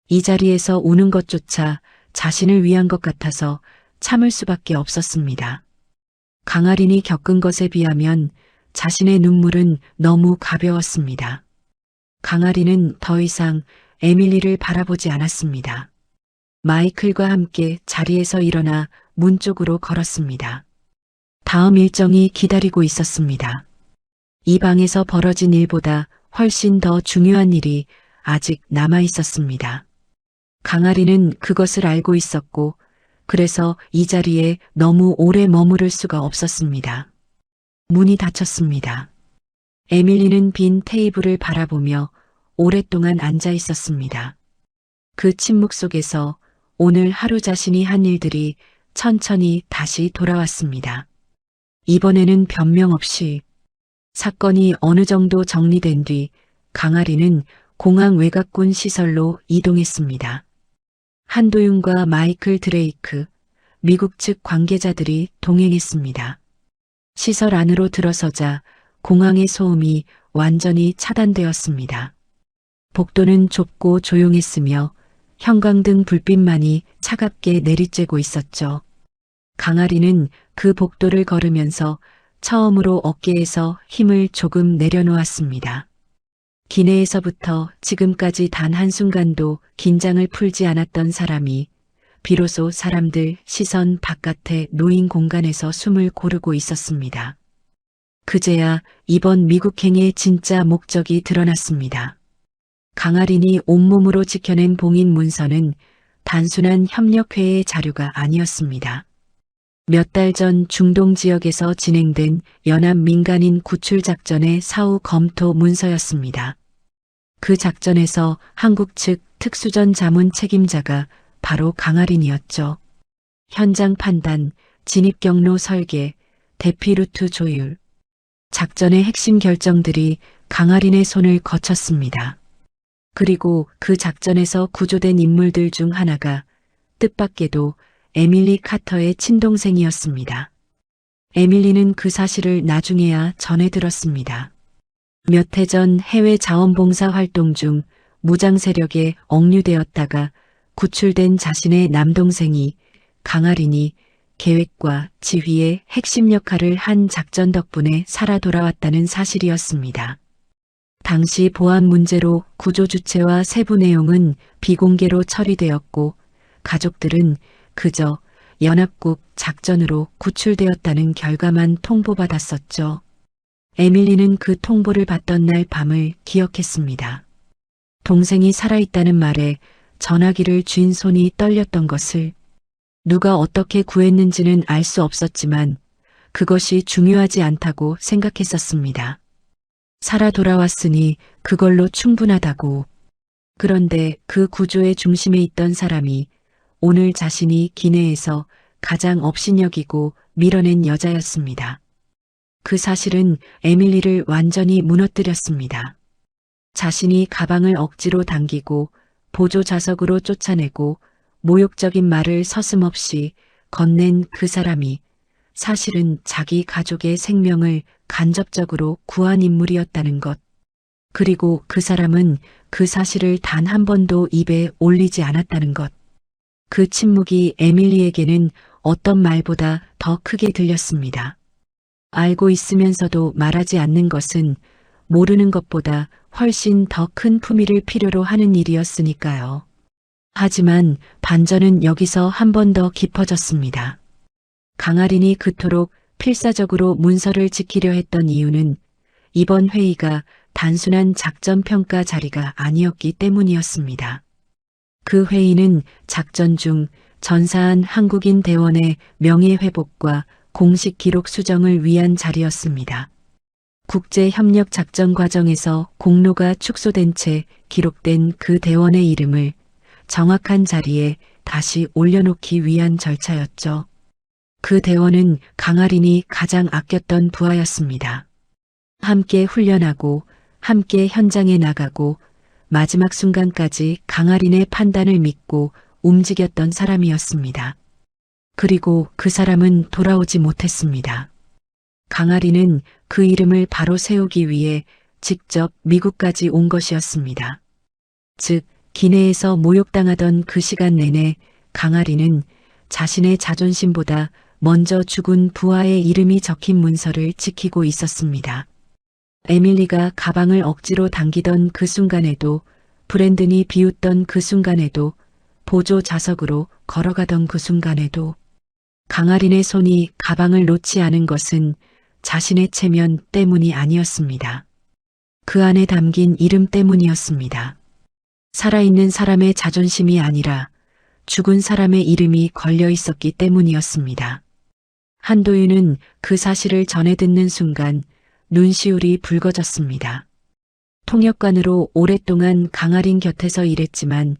이 자리에서 우는 것조차 자신을 위한 것 같아서 참을 수밖에 없었습니다. 강아린이 겪은 것에 비하면 자신의 눈물은 너무 가벼웠습니다. 강아린은 더 이상 에밀리를 바라보지 않았습니다. 마이클과 함께 자리에서 일어나 문 쪽으로 걸었습니다. 다음 일정이 기다리고 있었습니다. 이 방에서 벌어진 일보다 훨씬 더 중요한 일이 아직 남아 있었습니다. 강아리는 그것을 알고 있었고 그래서 이 자리에 너무 오래 머무를 수가 없었습니다. 문이 닫혔습니다. 에밀리는 빈 테이블을 바라보며 오랫동안 앉아 있었습니다. 그 침묵 속에서 오늘 하루 자신이 한 일들이 천천히 다시 돌아왔습니다. 이번에는 변명 없이 사건이 어느 정도 정리된 뒤 강아리는 공항 외곽군 시설로 이동했습니다. 한도윤과 마이클 드레이크, 미국 측 관계자들이 동행했습니다. 시설 안으로 들어서자 공항의 소음이 완전히 차단되었습니다. 복도는 좁고 조용했으며 형광등 불빛만이 차갑게 내리쬐고 있었죠. 강아리는 그 복도를 걸으면서 처음으로 어깨에서 힘을 조금 내려놓았습니다. 기내에서부터 지금까지 단 한순간도 긴장을 풀지 않았던 사람이 비로소 사람들 시선 바깥의 노인 공간에서 숨을 고르고 있었습니다. 그제야 이번 미국행의 진짜 목적이 드러났습니다. 강아린이 온몸으로 지켜낸 봉인 문서는 단순한 협력회의 자료가 아니었습니다. 몇 달 전 중동 지역에서 진행된 연합 민간인 구출 작전의 사후 검토 문서였습니다. 그 작전에서 한국 측 특수전 자문 책임자가 바로 강아린이었죠. 현장 판단, 진입 경로 설계, 대피 루트 조율, 작전의 핵심 결정들이 강아린의 손을 거쳤습니다. 그리고 그 작전에서 구조된 인물들 중 하나가 뜻밖에도 에밀리 카터의 친동생이었습니다. 에밀리는 그 사실을 나중에야 전해 들었습니다. 몇 해 전 해외 자원봉사 활동 중 무장 세력에 억류되었다가 구출된 자신의 남동생이 강아린이 계획과 지휘의 핵심 역할을 한 작전 덕분에 살아 돌아왔다는 사실이었습니다. 당시 보안 문제로 구조 주체와 세부 내용은 비공개로 처리되었고 가족들은 그저 연합국 작전으로 구출되었다는 결과만 통보받았었죠. 에밀리는 그 통보를 받던 날 밤을 기억했습니다. 동생이 살아있다는 말에 전화기를 쥔 손이 떨렸던 것을, 누가 어떻게 구했는지는 알 수 없었지만 그것이 중요하지 않다고 생각했었습니다. 살아 돌아왔으니 그걸로 충분하다고. 그런데 그 구조의 중심에 있던 사람이 오늘 자신이 기내에서 가장 업신여기고 밀어낸 여자였습니다. 그 사실은 에밀리를 완전히 무너뜨렸습니다. 자신이 가방을 억지로 당기고 보조 좌석으로 쫓아내고 모욕적인 말을 서슴없이 건넨 그 사람이 사실은 자기 가족의 생명을 간접적으로 구한 인물이었다는 것. 그리고 그 사람은 그 사실을 단 한 번도 입에 올리지 않았다는 것. 그 침묵이 에밀리에게는 어떤 말보다 더 크게 들렸습니다. 알고 있으면서도 말하지 않는 것은 모르는 것보다 훨씬 더 큰 품위를 필요로 하는 일이었으니까요. 하지만 반전은 여기서 한 번 더 깊어졌습니다. 강아린이 그토록 필사적으로 문서를 지키려 했던 이유는 이번 회의가 단순한 작전 평가 자리가 아니었기 때문이었습니다. 그 회의는 작전 중 전사한 한국인 대원의 명예회복과 공식 기록 수정을 위한 자리였습니다. 국제협력 작전 과정에서 공로가 축소된 채 기록된 그 대원의 이름을 정확한 자리에 다시 올려놓기 위한 절차였죠. 그 대원은 강아린이 가장 아꼈던 부하였습니다. 함께 훈련하고 함께 현장에 나가고 마지막 순간까지 강아린의 판단을 믿고 움직였던 사람이었습니다. 그리고 그 사람은 돌아오지 못했습니다. 강아린은 그 이름을 바로 세우기 위해 직접 미국까지 온 것이었습니다. 즉, 기내에서 모욕당하던 그 시간 내내 강아린은 자신의 자존심보다 먼저 죽은 부하의 이름이 적힌 문서를 지키고 있었습니다. 에밀리가 가방을 억지로 당기던 그 순간에도, 브랜든이 비웃던 그 순간에도, 보조 좌석으로 걸어가던 그 순간에도 강아린의 손이 가방을 놓지 않은 것은 자신의 체면 때문이 아니었습니다. 그 안에 담긴 이름 때문이었습니다. 살아있는 사람의 자존심이 아니라 죽은 사람의 이름이 걸려 있었기 때문이었습니다. 한도윤은 그 사실을 전해 듣는 순간 눈시울이 붉어졌습니다. 통역관으로 오랫동안 강아린 곁에서 일했지만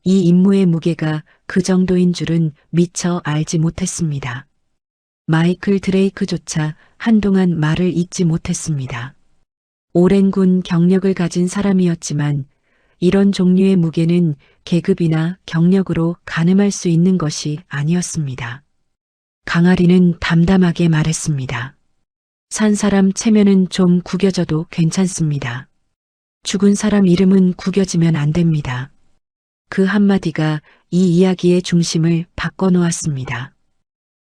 이 임무의 무게가 그 정도인 줄은 미처 알지 못했습니다. 마이클 드레이크조차 한동안 말을 잇지 못했습니다. 오랜 군 경력을 가진 사람이었지만 이런 종류의 무게는 계급이나 경력으로 가늠할 수 있는 것이 아니었습니다. 강아린은 담담하게 말했습니다. 산 사람 체면은 좀 구겨져도 괜찮습니다. 죽은 사람 이름은 구겨지면 안 됩니다. 그 한마디가 이 이야기의 중심을 바꿔놓았습니다.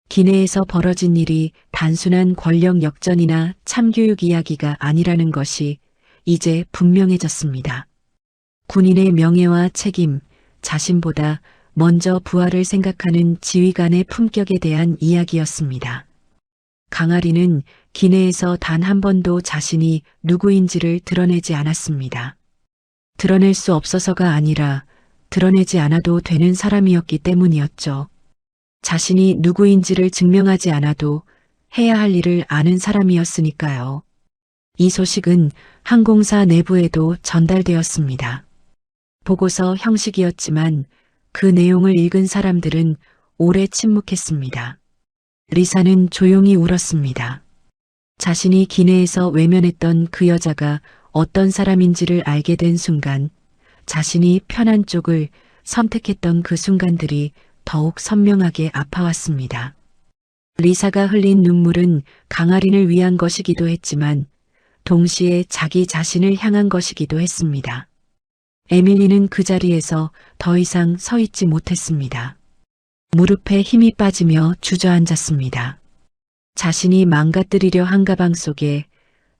기내에서 벌어진 일이 단순한 권력 역전이나 참교육 이야기가 아니라는 것이 이제 분명해졌습니다. 군인의 명예와 책임, 자신보다 먼저 부하를 생각하는 지휘관의 품격에 대한 이야기였습니다. 강아린은 기내에서 단 한 번도 자신이 누구인지를 드러내지 않았습니다. 드러낼 수 없어서가 아니라 드러내지 않아도 되는 사람이었기 때문이었죠. 자신이 누구인지를 증명하지 않아도 해야 할 일을 아는 사람이었으니까요. 이 소식은 항공사 내부에도 전달되었습니다. 보고서 형식이었지만 그 내용을 읽은 사람들은 오래 침묵했습니다. 리사는 조용히 울었습니다. 자신이 기내에서 외면했던 그 여자가 어떤 사람인지를 알게 된 순간, 자신이 편한 쪽을 선택했던 그 순간들이 더욱 선명하게 아파왔습니다. 리사가 흘린 눈물은 강아린을 위한 것이기도 했지만 동시에 자기 자신을 향한 것이기도 했습니다. 에밀리는 그 자리에서 더 이상 서 있지 못했습니다. 무릎에 힘이 빠지며 주저앉았습니다. 자신이 망가뜨리려 한 가방 속에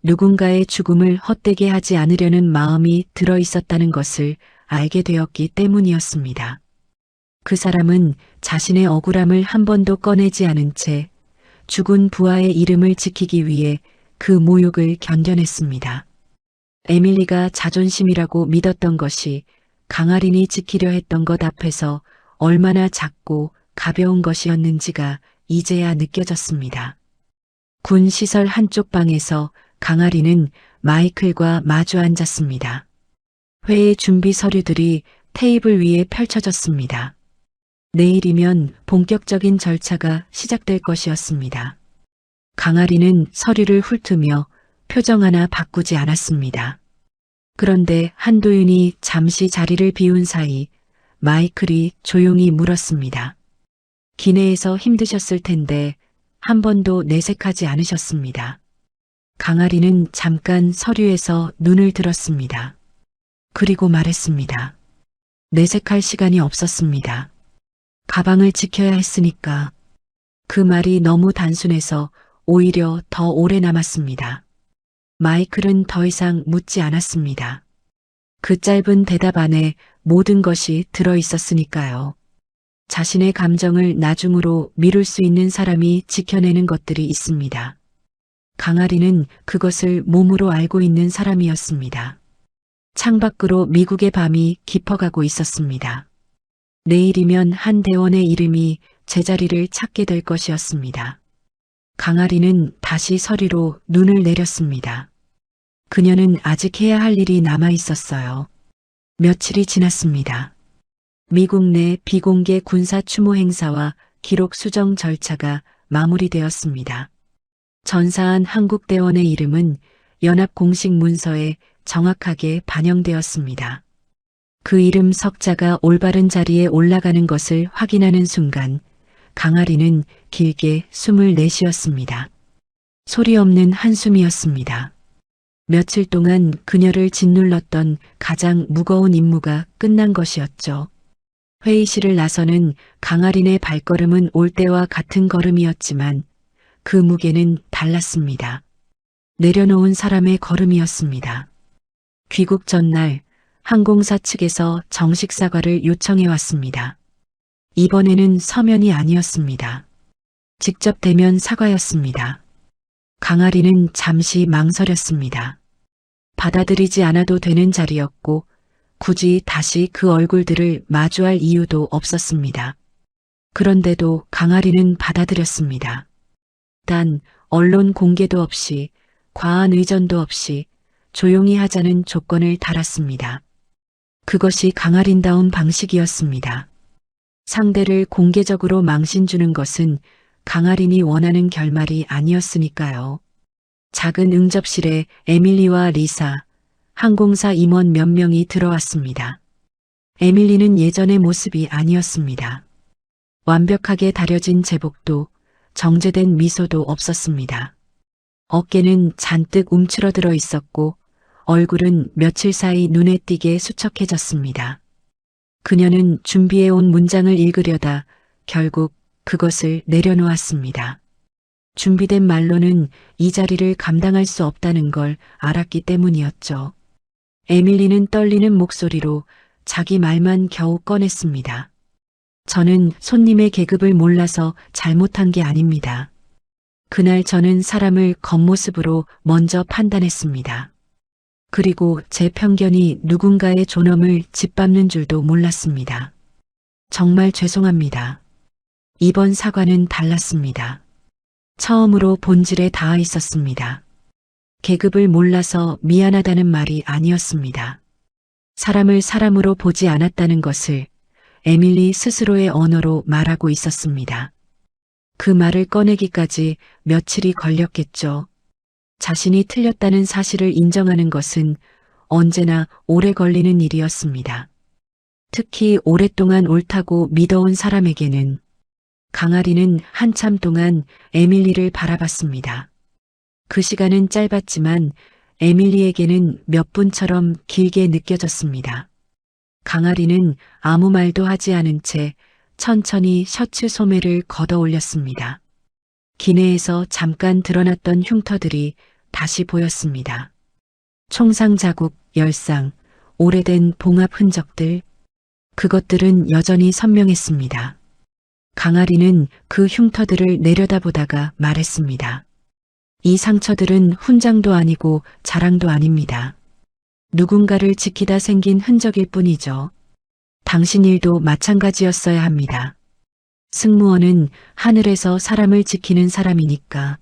누군가의 죽음을 헛되게 하지 않으려는 마음이 들어 있었다는 것을 알게 되었기 때문이었습니다. 그 사람은 자신의 억울함을 한 번도 꺼내지 않은 채 죽은 부하의 이름을 지키기 위해 그 모욕을 견뎌냈습니다. 에밀리가 자존심이라고 믿었던 것이 강아린이 지키려 했던 것 앞에서 얼마나 작고 가벼운 것이었는지가 이제야 느껴졌습니다. 군 시설 한쪽 방에서 강아린은 마이클과 마주 앉았습니다. 회의 준비 서류들이 테이블 위에 펼쳐졌습니다. 내일이면 본격적인 절차가 시작될 것이었습니다. 강아린은 서류를 훑으며 표정 하나 바꾸지 않았습니다. 그런데 한도윤이 잠시 자리를 비운 사이 마이클이 조용히 물었습니다. 기내에서 힘드셨을 텐데 한 번도 내색하지 않으셨습니다. 강아린은 잠깐 서류에서 눈을 들었습니다. 그리고 말했습니다. 내색할 시간이 없었습니다. 가방을 지켜야 했으니까. 그 말이 너무 단순해서 오히려 더 오래 남았습니다. 마이클은 더 이상 묻지 않았습니다. 그 짧은 대답 안에 모든 것이 들어 있었으니까요. 자신의 감정을 나중으로 미룰 수 있는 사람이 지켜내는 것들이 있습니다. 강아리는 그것을 몸으로 알고 있는 사람이었습니다. 창밖으로 미국의 밤이 깊어가고 있었습니다. 내일이면 한 대원의 이름이 제자리를 찾게 될 것이었습니다. 강아리는 다시 서리로 눈을 내렸습니다. 그녀는 아직 해야 할 일이 남아 있었어요. 며칠이 지났습니다. 미국 내 비공개 군사 추모 행사와 기록 수정 절차가 마무리되었습니다. 전사한 한국 대원의 이름은 연합 공식 문서에 정확하게 반영되었습니다. 그 이름 석자가 올바른 자리에 올라가는 것을 확인하는 순간 강아리는 길게 숨을 내쉬었습니다. 소리 없는 한숨이었습니다. 며칠 동안 그녀를 짓눌렀던 가장 무거운 임무가 끝난 것이었죠. 회의실을 나서는 강아린의 발걸음은 올 때와 같은 걸음이었지만 그 무게는 달랐습니다. 내려놓은 사람의 걸음이었습니다. 귀국 전날 항공사 측에서 정식 사과를 요청해 왔습니다. 이번에는 서면이 아니었습니다. 직접 대면 사과였습니다. 강아리는 잠시 망설였습니다. 받아들이지 않아도 되는 자리였고 굳이 다시 그 얼굴들을 마주할 이유도 없었습니다. 그런데도 강아리는 받아들였습니다. 단 언론 공개도 없이 과한 의전도 없이 조용히 하자는 조건을 달았습니다. 그것이 강아린다운 방식이었습니다. 상대를 공개적으로 망신 주는 것은 강아린이 원하는 결말이 아니었으니까요. 작은 응접실에 에밀리와 리사, 항공사 임원 몇 명이 들어왔습니다. 에밀리는 예전의 모습이 아니었습니다. 완벽하게 다려진 제복도 정제된 미소도 없었습니다. 어깨는 잔뜩 움츠러들어 있었고 얼굴은 며칠 사이 눈에 띄게 수척해졌습니다. 그녀는 준비해온 문장을 읽으려다 결국 그것을 내려놓았습니다. 준비된 말로는 이 자리를 감당할 수 없다는 걸 알았기 때문이었죠. 에밀리는 떨리는 목소리로 자기 말만 겨우 꺼냈습니다. 저는 손님의 계급을 몰라서 잘못한 게 아닙니다. 그날 저는 사람을 겉모습으로 먼저 판단했습니다. 그리고 제 편견이 누군가의 존엄을 짓밟는 줄도 몰랐습니다. 정말 죄송합니다. 이번 사과는 달랐습니다. 처음으로 본질에 닿아 있었습니다. 계급을 몰라서 미안하다는 말이 아니었습니다. 사람을 사람으로 보지 않았다는 것을 에밀리 스스로의 언어로 말하고 있었습니다. 그 말을 꺼내기까지 며칠이 걸렸겠죠. 자신이 틀렸다는 사실을 인정하는 것은 언제나 오래 걸리는 일이었습니다. 특히 오랫동안 옳다고 믿어온 사람에게는. 강아리는 한참 동안 에밀리를 바라봤습니다. 그 시간은 짧았지만 에밀리에게는 몇 분처럼 길게 느껴졌습니다. 강아리는 아무 말도 하지 않은 채 천천히 셔츠 소매를 걷어 올렸습니다. 기내에서 잠깐 드러났던 흉터들이 다시 보였습니다. 총상 자국, 열상, 오래된 봉합 흔적들, 그것들은 여전히 선명했습니다. 강아리는 그 흉터들을 내려다보다가 말했습니다. 이 상처들은 훈장도 아니고 자랑도 아닙니다. 누군가를 지키다 생긴 흔적일 뿐이죠. 당신 일도 마찬가지였어야 합니다. 승무원은 하늘에서 사람을 지키는 사람이니까.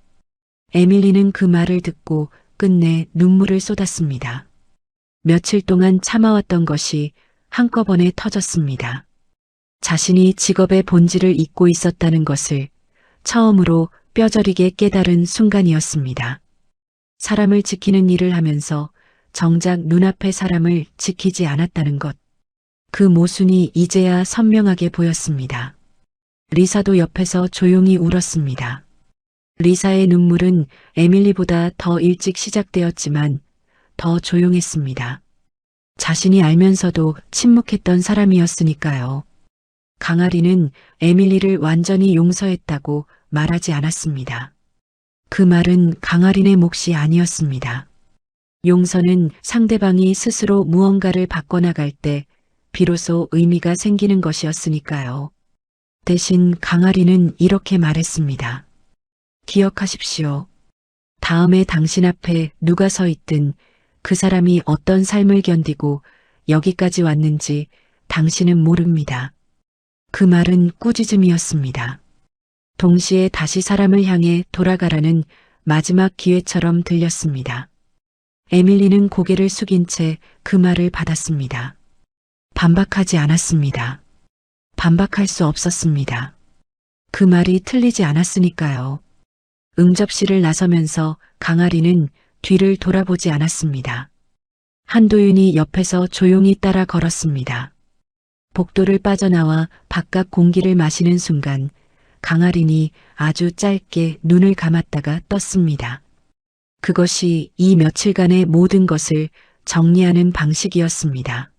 에밀리는 그 말을 듣고 끝내 눈물을 쏟았습니다. 며칠 동안 참아왔던 것이 한꺼번에 터졌습니다. 자신이 직업의 본질을 잊고 있었다는 것을 처음으로 뼈저리게 깨달은 순간이었습니다. 사람을 지키는 일을 하면서 정작 눈앞의 사람을 지키지 않았다는 것. 그 모순이 이제야 선명하게 보였습니다. 리사도 옆에서 조용히 울었습니다. 리사의 눈물은 에밀리보다 더 일찍 시작되었지만 더 조용했습니다. 자신이 알면서도 침묵했던 사람이었으니까요. 강아리는 에밀리를 완전히 용서했다고 말하지 않았습니다. 그 말은 강아린의 몫이 아니었습니다. 용서는 상대방이 스스로 무언가를 바꿔나갈 때 비로소 의미가 생기는 것이었으니까요. 대신 강아리는 이렇게 말했습니다. 기억하십시오. 다음에 당신 앞에 누가 서 있든 그 사람이 어떤 삶을 견디고 여기까지 왔는지 당신은 모릅니다. 그 말은 꾸짖음이었습니다. 동시에 다시 사람을 향해 돌아가라는 마지막 기회처럼 들렸습니다. 에밀리는 고개를 숙인 채 그 말을 받았습니다. 반박하지 않았습니다. 반박할 수 없었습니다. 그 말이 틀리지 않았으니까요. 응접실을 나서면서 강아리는 뒤를 돌아보지 않았습니다. 한도윤이 옆에서 조용히 따라 걸었습니다. 복도를 빠져나와 바깥 공기를 마시는 순간 강아린이 아주 짧게 눈을 감았다가 떴습니다. 그것이 이 며칠간의 모든 것을 정리하는 방식이었습니다.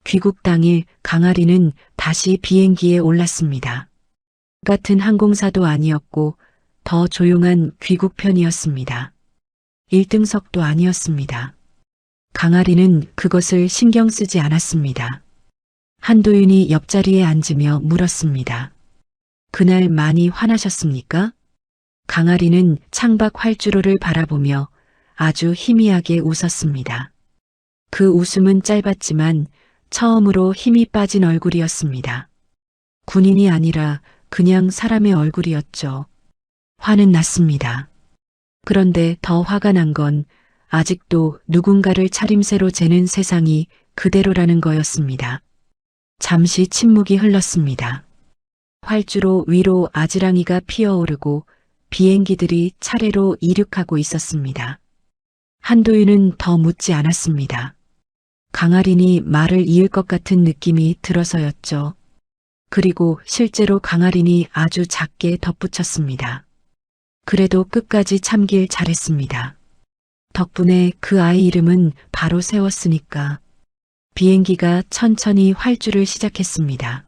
귀국 당일 강아리는 다시 비행기에 올랐습니다. 같은 항공사도 아니었고 더 조용한 귀국편이었습니다. 1등석도 아니었습니다. 강아리는 그것을 신경 쓰지 않았습니다. 한도윤이 옆자리에 앉으며 물었습니다. 그날 많이 화나셨습니까? 강아리는 창밖 활주로를 바라보며 아주 희미하게 웃었습니다. 그 웃음은 짧았지만 처음으로 힘이 빠진 얼굴이었습니다. 군인이 아니라 그냥 사람의 얼굴이었죠. 화는 났습니다. 그런데 더 화가 난 건 아직도 누군가를 차림새로 재는 세상이 그대로라는 거였습니다. 잠시 침묵이 흘렀습니다. 활주로 위로 아지랑이가 피어오르고 비행기들이 차례로 이륙하고 있었습니다. 한도윤은 더 묻지 않았습니다. 강아린이 말을 이을 것 같은 느낌이 들어서였죠. 그리고 실제로 강아린이 아주 작게 덧붙였습니다. 그래도 끝까지 참길 잘했습니다. 덕분에 그 아이 이름은 바로 세웠으니까. 비행기가 천천히 활주를 시작했습니다.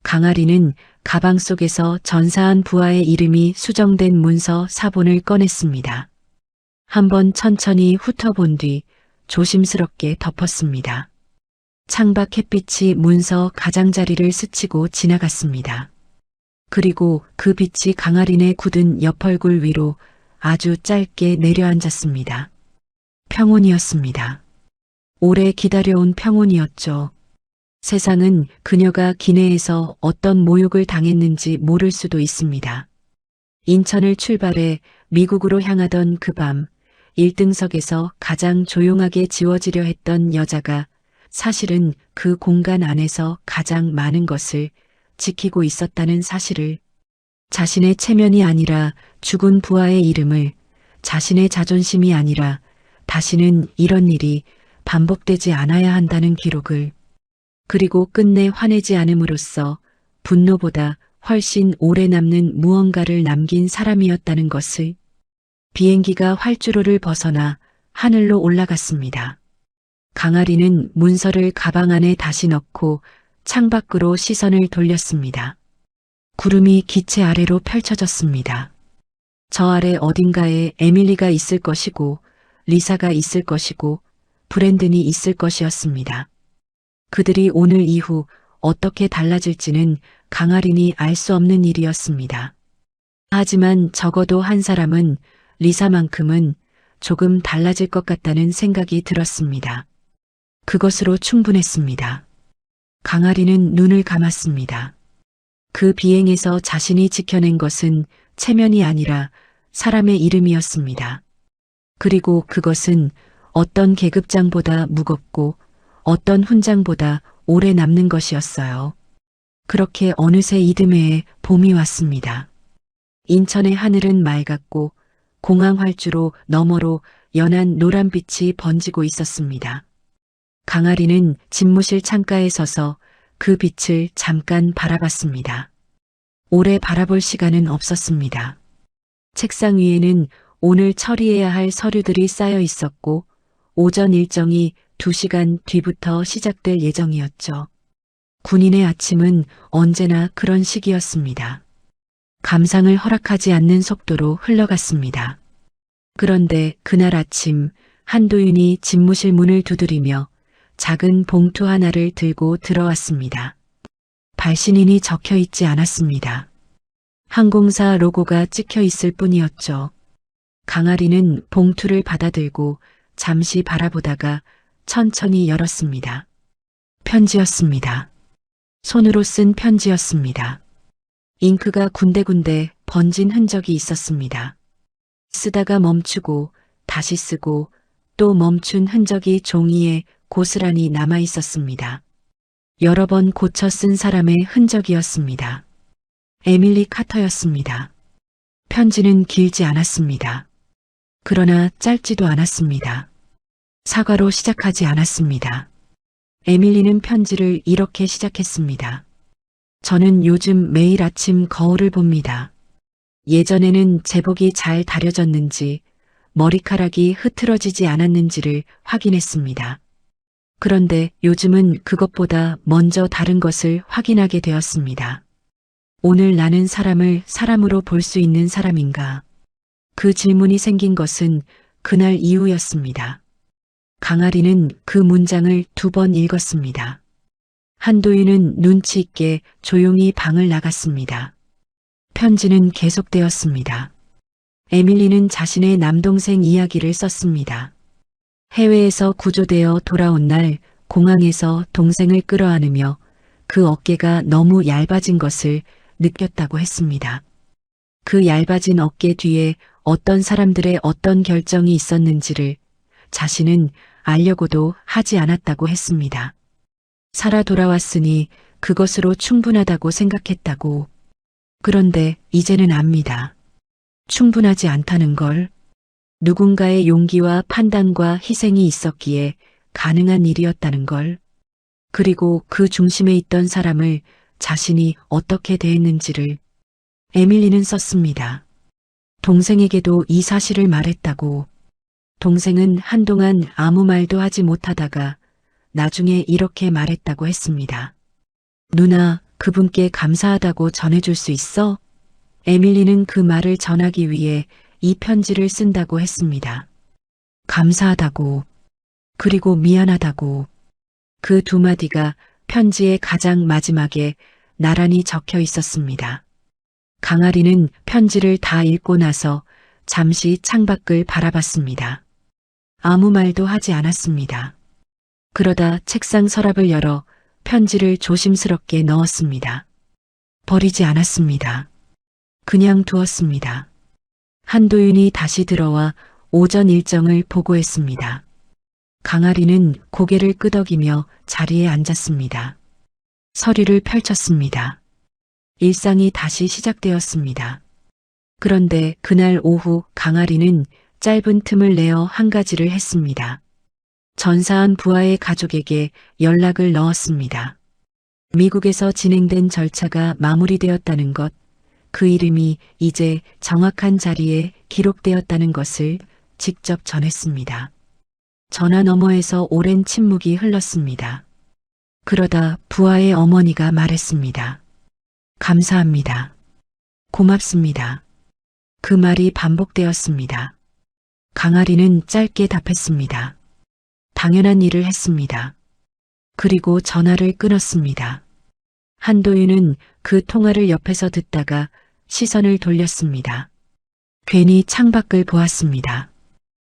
강아리는 가방 속에서 전사한 부하의 이름이 수정된 문서 사본을 꺼냈습니다. 한번 천천히 훑어본 뒤 조심스럽게 덮었습니다. 창밖 햇빛이 문서 가장자리를 스치고 지나갔습니다. 그리고 그 빛이 강아린의 굳은 옆얼굴 위로 아주 짧게 내려앉았습니다. 평온이었습니다. 오래 기다려온 평온이었죠. 세상은 그녀가 기내에서 어떤 모욕을 당했는지 모를 수도 있습니다. 인천을 출발해 미국으로 향하던 그 밤, 1등석에서 가장 조용하게 지워지려 했던 여자가 사실은 그 공간 안에서 가장 많은 것을 지키고 있었다는 사실을, 자신의 체면이 아니라 죽은 부하의 이름을, 자신의 자존심이 아니라 다시는 이런 일이 반복되지 않아야 한다는 기록을, 그리고 끝내 화내지 않음으로써 분노보다 훨씬 오래 남는 무언가를 남긴 사람이었다는 것을. 비행기가 활주로를 벗어나 하늘로 올라갔습니다. 강아리는 문서를 가방 안에 다시 넣고 창밖으로 시선을 돌렸습니다. 구름이 기체 아래로 펼쳐졌습니다. 저 아래 어딘가에 에밀리가 있을 것이고 리사가 있을 것이고 브랜든이 있을 것이었습니다. 그들이 오늘 이후 어떻게 달라질지는 강아린이 알 수 없는 일이었습니다. 하지만 적어도 한 사람은, 리사만큼은 조금 달라질 것 같다는 생각이 들었습니다. 그것으로 충분했습니다. 강아리는 눈을 감았습니다. 그 비행에서 자신이 지켜낸 것은 체면이 아니라 사람의 이름이었습니다. 그리고 그것은 어떤 계급장보다 무겁고 어떤 훈장보다 오래 남는 것이었어요. 그렇게 어느새 이듬해에 봄이 왔습니다. 인천의 하늘은 맑았고 공항 활주로 너머로 연한 노란빛이 번지고 있었습니다. 강아리는 집무실 창가에 서서 그 빛을 잠깐 바라봤습니다. 오래 바라볼 시간은 없었습니다. 책상 위에는 오늘 처리해야 할 서류들이 쌓여 있었고 오전 일정이 2시간 뒤부터 시작될 예정이었죠. 군인의 아침은 언제나 그런 시기였습니다. 감상을 허락하지 않는 속도로 흘러갔습니다. 그런데 그날 아침 한도윤이 집무실 문을 두드리며 작은 봉투 하나를 들고 들어왔습니다. 발신인이 적혀 있지 않았습니다. 항공사 로고가 찍혀 있을 뿐이었죠. 강아리는 봉투를 받아들고 잠시 바라보다가 천천히 열었습니다. 편지였습니다. 손으로 쓴 편지였습니다. 잉크가 군데군데 번진 흔적이 있었습니다. 쓰다가 멈추고 다시 쓰고 또 멈춘 흔적이 종이에 고스란히 남아 있었습니다. 여러 번 고쳐 쓴 사람의 흔적이었습니다. 에밀리 카터였습니다. 편지는 길지 않았습니다. 그러나 짧지도 않았습니다. 사과로 시작하지 않았습니다. 에밀리는 편지를 이렇게 시작했습니다. 저는 요즘 매일 아침 거울을 봅니다. 예전에는 제복이 잘 다려졌는지 머리카락이 흐트러지지 않았는지를 확인했습니다. 그런데 요즘은 그것보다 먼저 다른 것을 확인하게 되었습니다. 오늘 나는 사람을 사람으로 볼 수 있는 사람인가? 그 질문이 생긴 것은 그날 이후였습니다. 강아리는 그 문장을 2번 읽었습니다. 한도윤은 눈치 있게 조용히 방을 나갔습니다. 편지는 계속되었습니다. 에밀리는 자신의 남동생 이야기를 썼습니다. 해외에서 구조되어 돌아온 날 공항에서 동생을 끌어안으며 그 어깨가 너무 얇아진 것을 느꼈다고 했습니다. 그 얇아진 어깨 뒤에 어떤 사람들의 어떤 결정이 있었는지를 자신은 알려고도 하지 않았다고 했습니다. 살아 돌아왔으니 그것으로 충분하다고 생각했다고. 그런데 이제는 압니다. 충분하지 않다는 걸. 누군가의 용기와 판단과 희생이 있었기에 가능한 일이었다는 걸. 그리고 그 중심에 있던 사람을 자신이 어떻게 대했는지를. 에밀리는 썼습니다. 동생에게도 이 사실을 말했다고. 동생은 한동안 아무 말도 하지 못하다가 나중에 이렇게 말했다고 했습니다. 누나, 그분께 감사하다고 전해줄 수 있어? 에밀리는 그 말을 전하기 위해 이 편지를 쓴다고 했습니다. 감사하다고, 그리고 미안하다고. 그 2마디가 편지의 가장 마지막에 나란히 적혀 있었습니다. 강아리는 편지를 다 읽고 나서 잠시 창밖을 바라봤습니다. 아무 말도 하지 않았습니다. 그러다 책상 서랍을 열어 편지를 조심스럽게 넣었습니다. 버리지 않았습니다. 그냥 두었습니다. 한도윤이 다시 들어와 오전 일정을 보고했습니다. 강아리는 고개를 끄덕이며 자리에 앉았습니다. 서류를 펼쳤습니다. 일상이 다시 시작되었습니다. 그런데 그날 오후 강아리는 짧은 틈을 내어 한 가지를 했습니다. 전사한 부하의 가족에게 연락을 넣었습니다. 미국에서 진행된 절차가 마무리되었다는 것, 그 이름이 이제 정확한 자리에 기록되었다는 것을 직접 전했습니다. 전화 너머에서 오랜 침묵이 흘렀습니다. 그러다 부하의 어머니가 말했습니다. 감사합니다. 고맙습니다. 그 말이 반복되었습니다. 강아리는 짧게 답했습니다. 당연한 일을 했습니다. 그리고 전화를 끊었습니다. 한도윤은 그 통화를 옆에서 듣다가 시선을 돌렸습니다. 괜히 창밖을 보았습니다.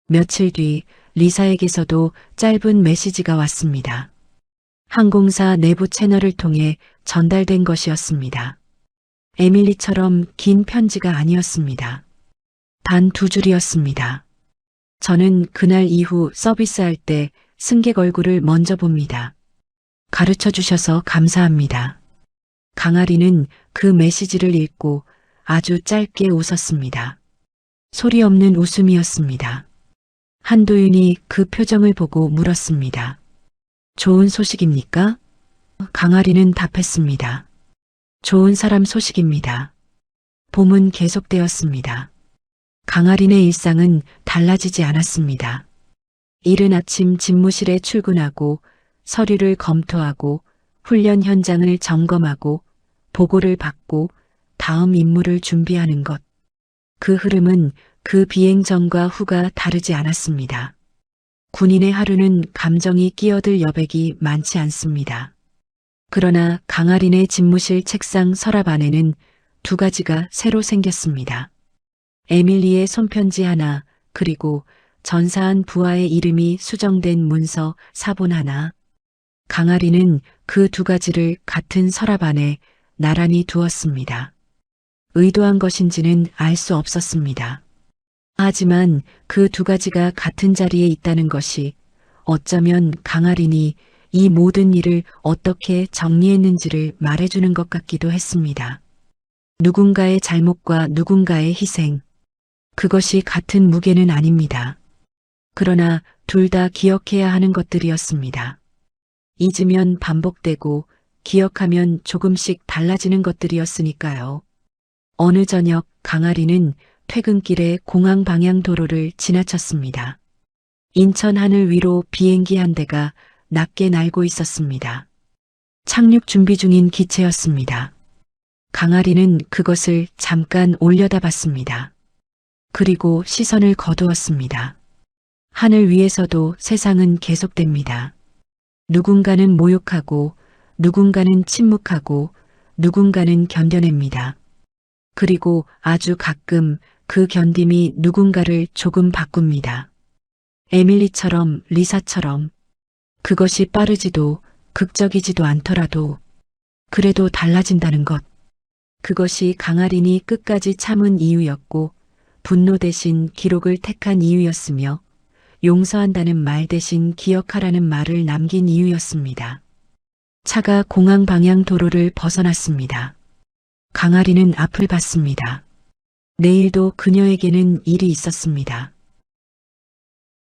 며칠 뒤 리사에게서도 짧은 메시지가 왔습니다. 항공사 내부 채널을 통해 전달된 것이었습니다. 에밀리처럼 긴 편지가 아니었습니다. 단 2줄이었습니다. 저는 그날 이후 서비스할 때 승객 얼굴을 먼저 봅니다. 가르쳐 주셔서 감사합니다. 강아리는 그 메시지를 읽고 아주 짧게 웃었습니다. 소리 없는 웃음이었습니다. 한도윤이 그 표정을 보고 물었습니다. 좋은 소식입니까? 강아리는 답했습니다. 좋은 사람 소식입니다. 봄은 계속되었습니다. 강아린의 일상은 달라지지 않았습니다. 이른 아침 집무실에 출근하고 서류를 검토하고 훈련 현장을 점검하고 보고를 받고 다음 임무를 준비하는 것. 그 흐름은 그 비행 전과 후가 다르지 않았습니다. 군인의 하루는 감정이 끼어들 여백이 많지 않습니다. 그러나 강아린의 집무실 책상 서랍 안에는 2가지가 새로 생겼습니다. 에밀리의 손편지 하나, 그리고 전사한 부하의 이름이 수정된 문서 사본 하나. 강아리는 그 2가지를 같은 서랍 안에 나란히 두었습니다. 의도한 것인지는 알 수 없었습니다. 하지만 그 2가지가 같은 자리에 있다는 것이 어쩌면 강아린이 이 모든 일을 어떻게 정리했는지를 말해주는 것 같기도 했습니다. 누군가의 잘못과 누군가의 희생. 그것이 같은 무게는 아닙니다. 그러나 둘 다 기억해야 하는 것들이었습니다. 잊으면 반복되고 기억하면 조금씩 달라지는 것들이었으니까요. 어느 저녁 강아리는 퇴근길에 공항 방향 도로를 지나쳤습니다. 인천 하늘 위로 비행기 한 대가 낮게 날고 있었습니다. 착륙 준비 중인 기체였습니다. 강아리는 그것을 잠깐 올려다봤습니다. 그리고 시선을 거두었습니다. 하늘 위에서도 세상은 계속됩니다. 누군가는 모욕하고 누군가는 침묵하고 누군가는 견뎌냅니다. 그리고 아주 가끔 그 견딤이 누군가를 조금 바꿉니다. 에밀리처럼, 리사처럼. 그것이 빠르지도 극적이지도 않더라도 그래도 달라진다는 것. 그것이 강아린이 끝까지 참은 이유였고 분노 대신 기록을 택한 이유였으며 용서한다는 말 대신 기억하라는 말을 남긴 이유였습니다. 차가 공항 방향 도로를 벗어났습니다. 강아리는 앞을 봤습니다. 내일도 그녀에게는 일이 있었습니다.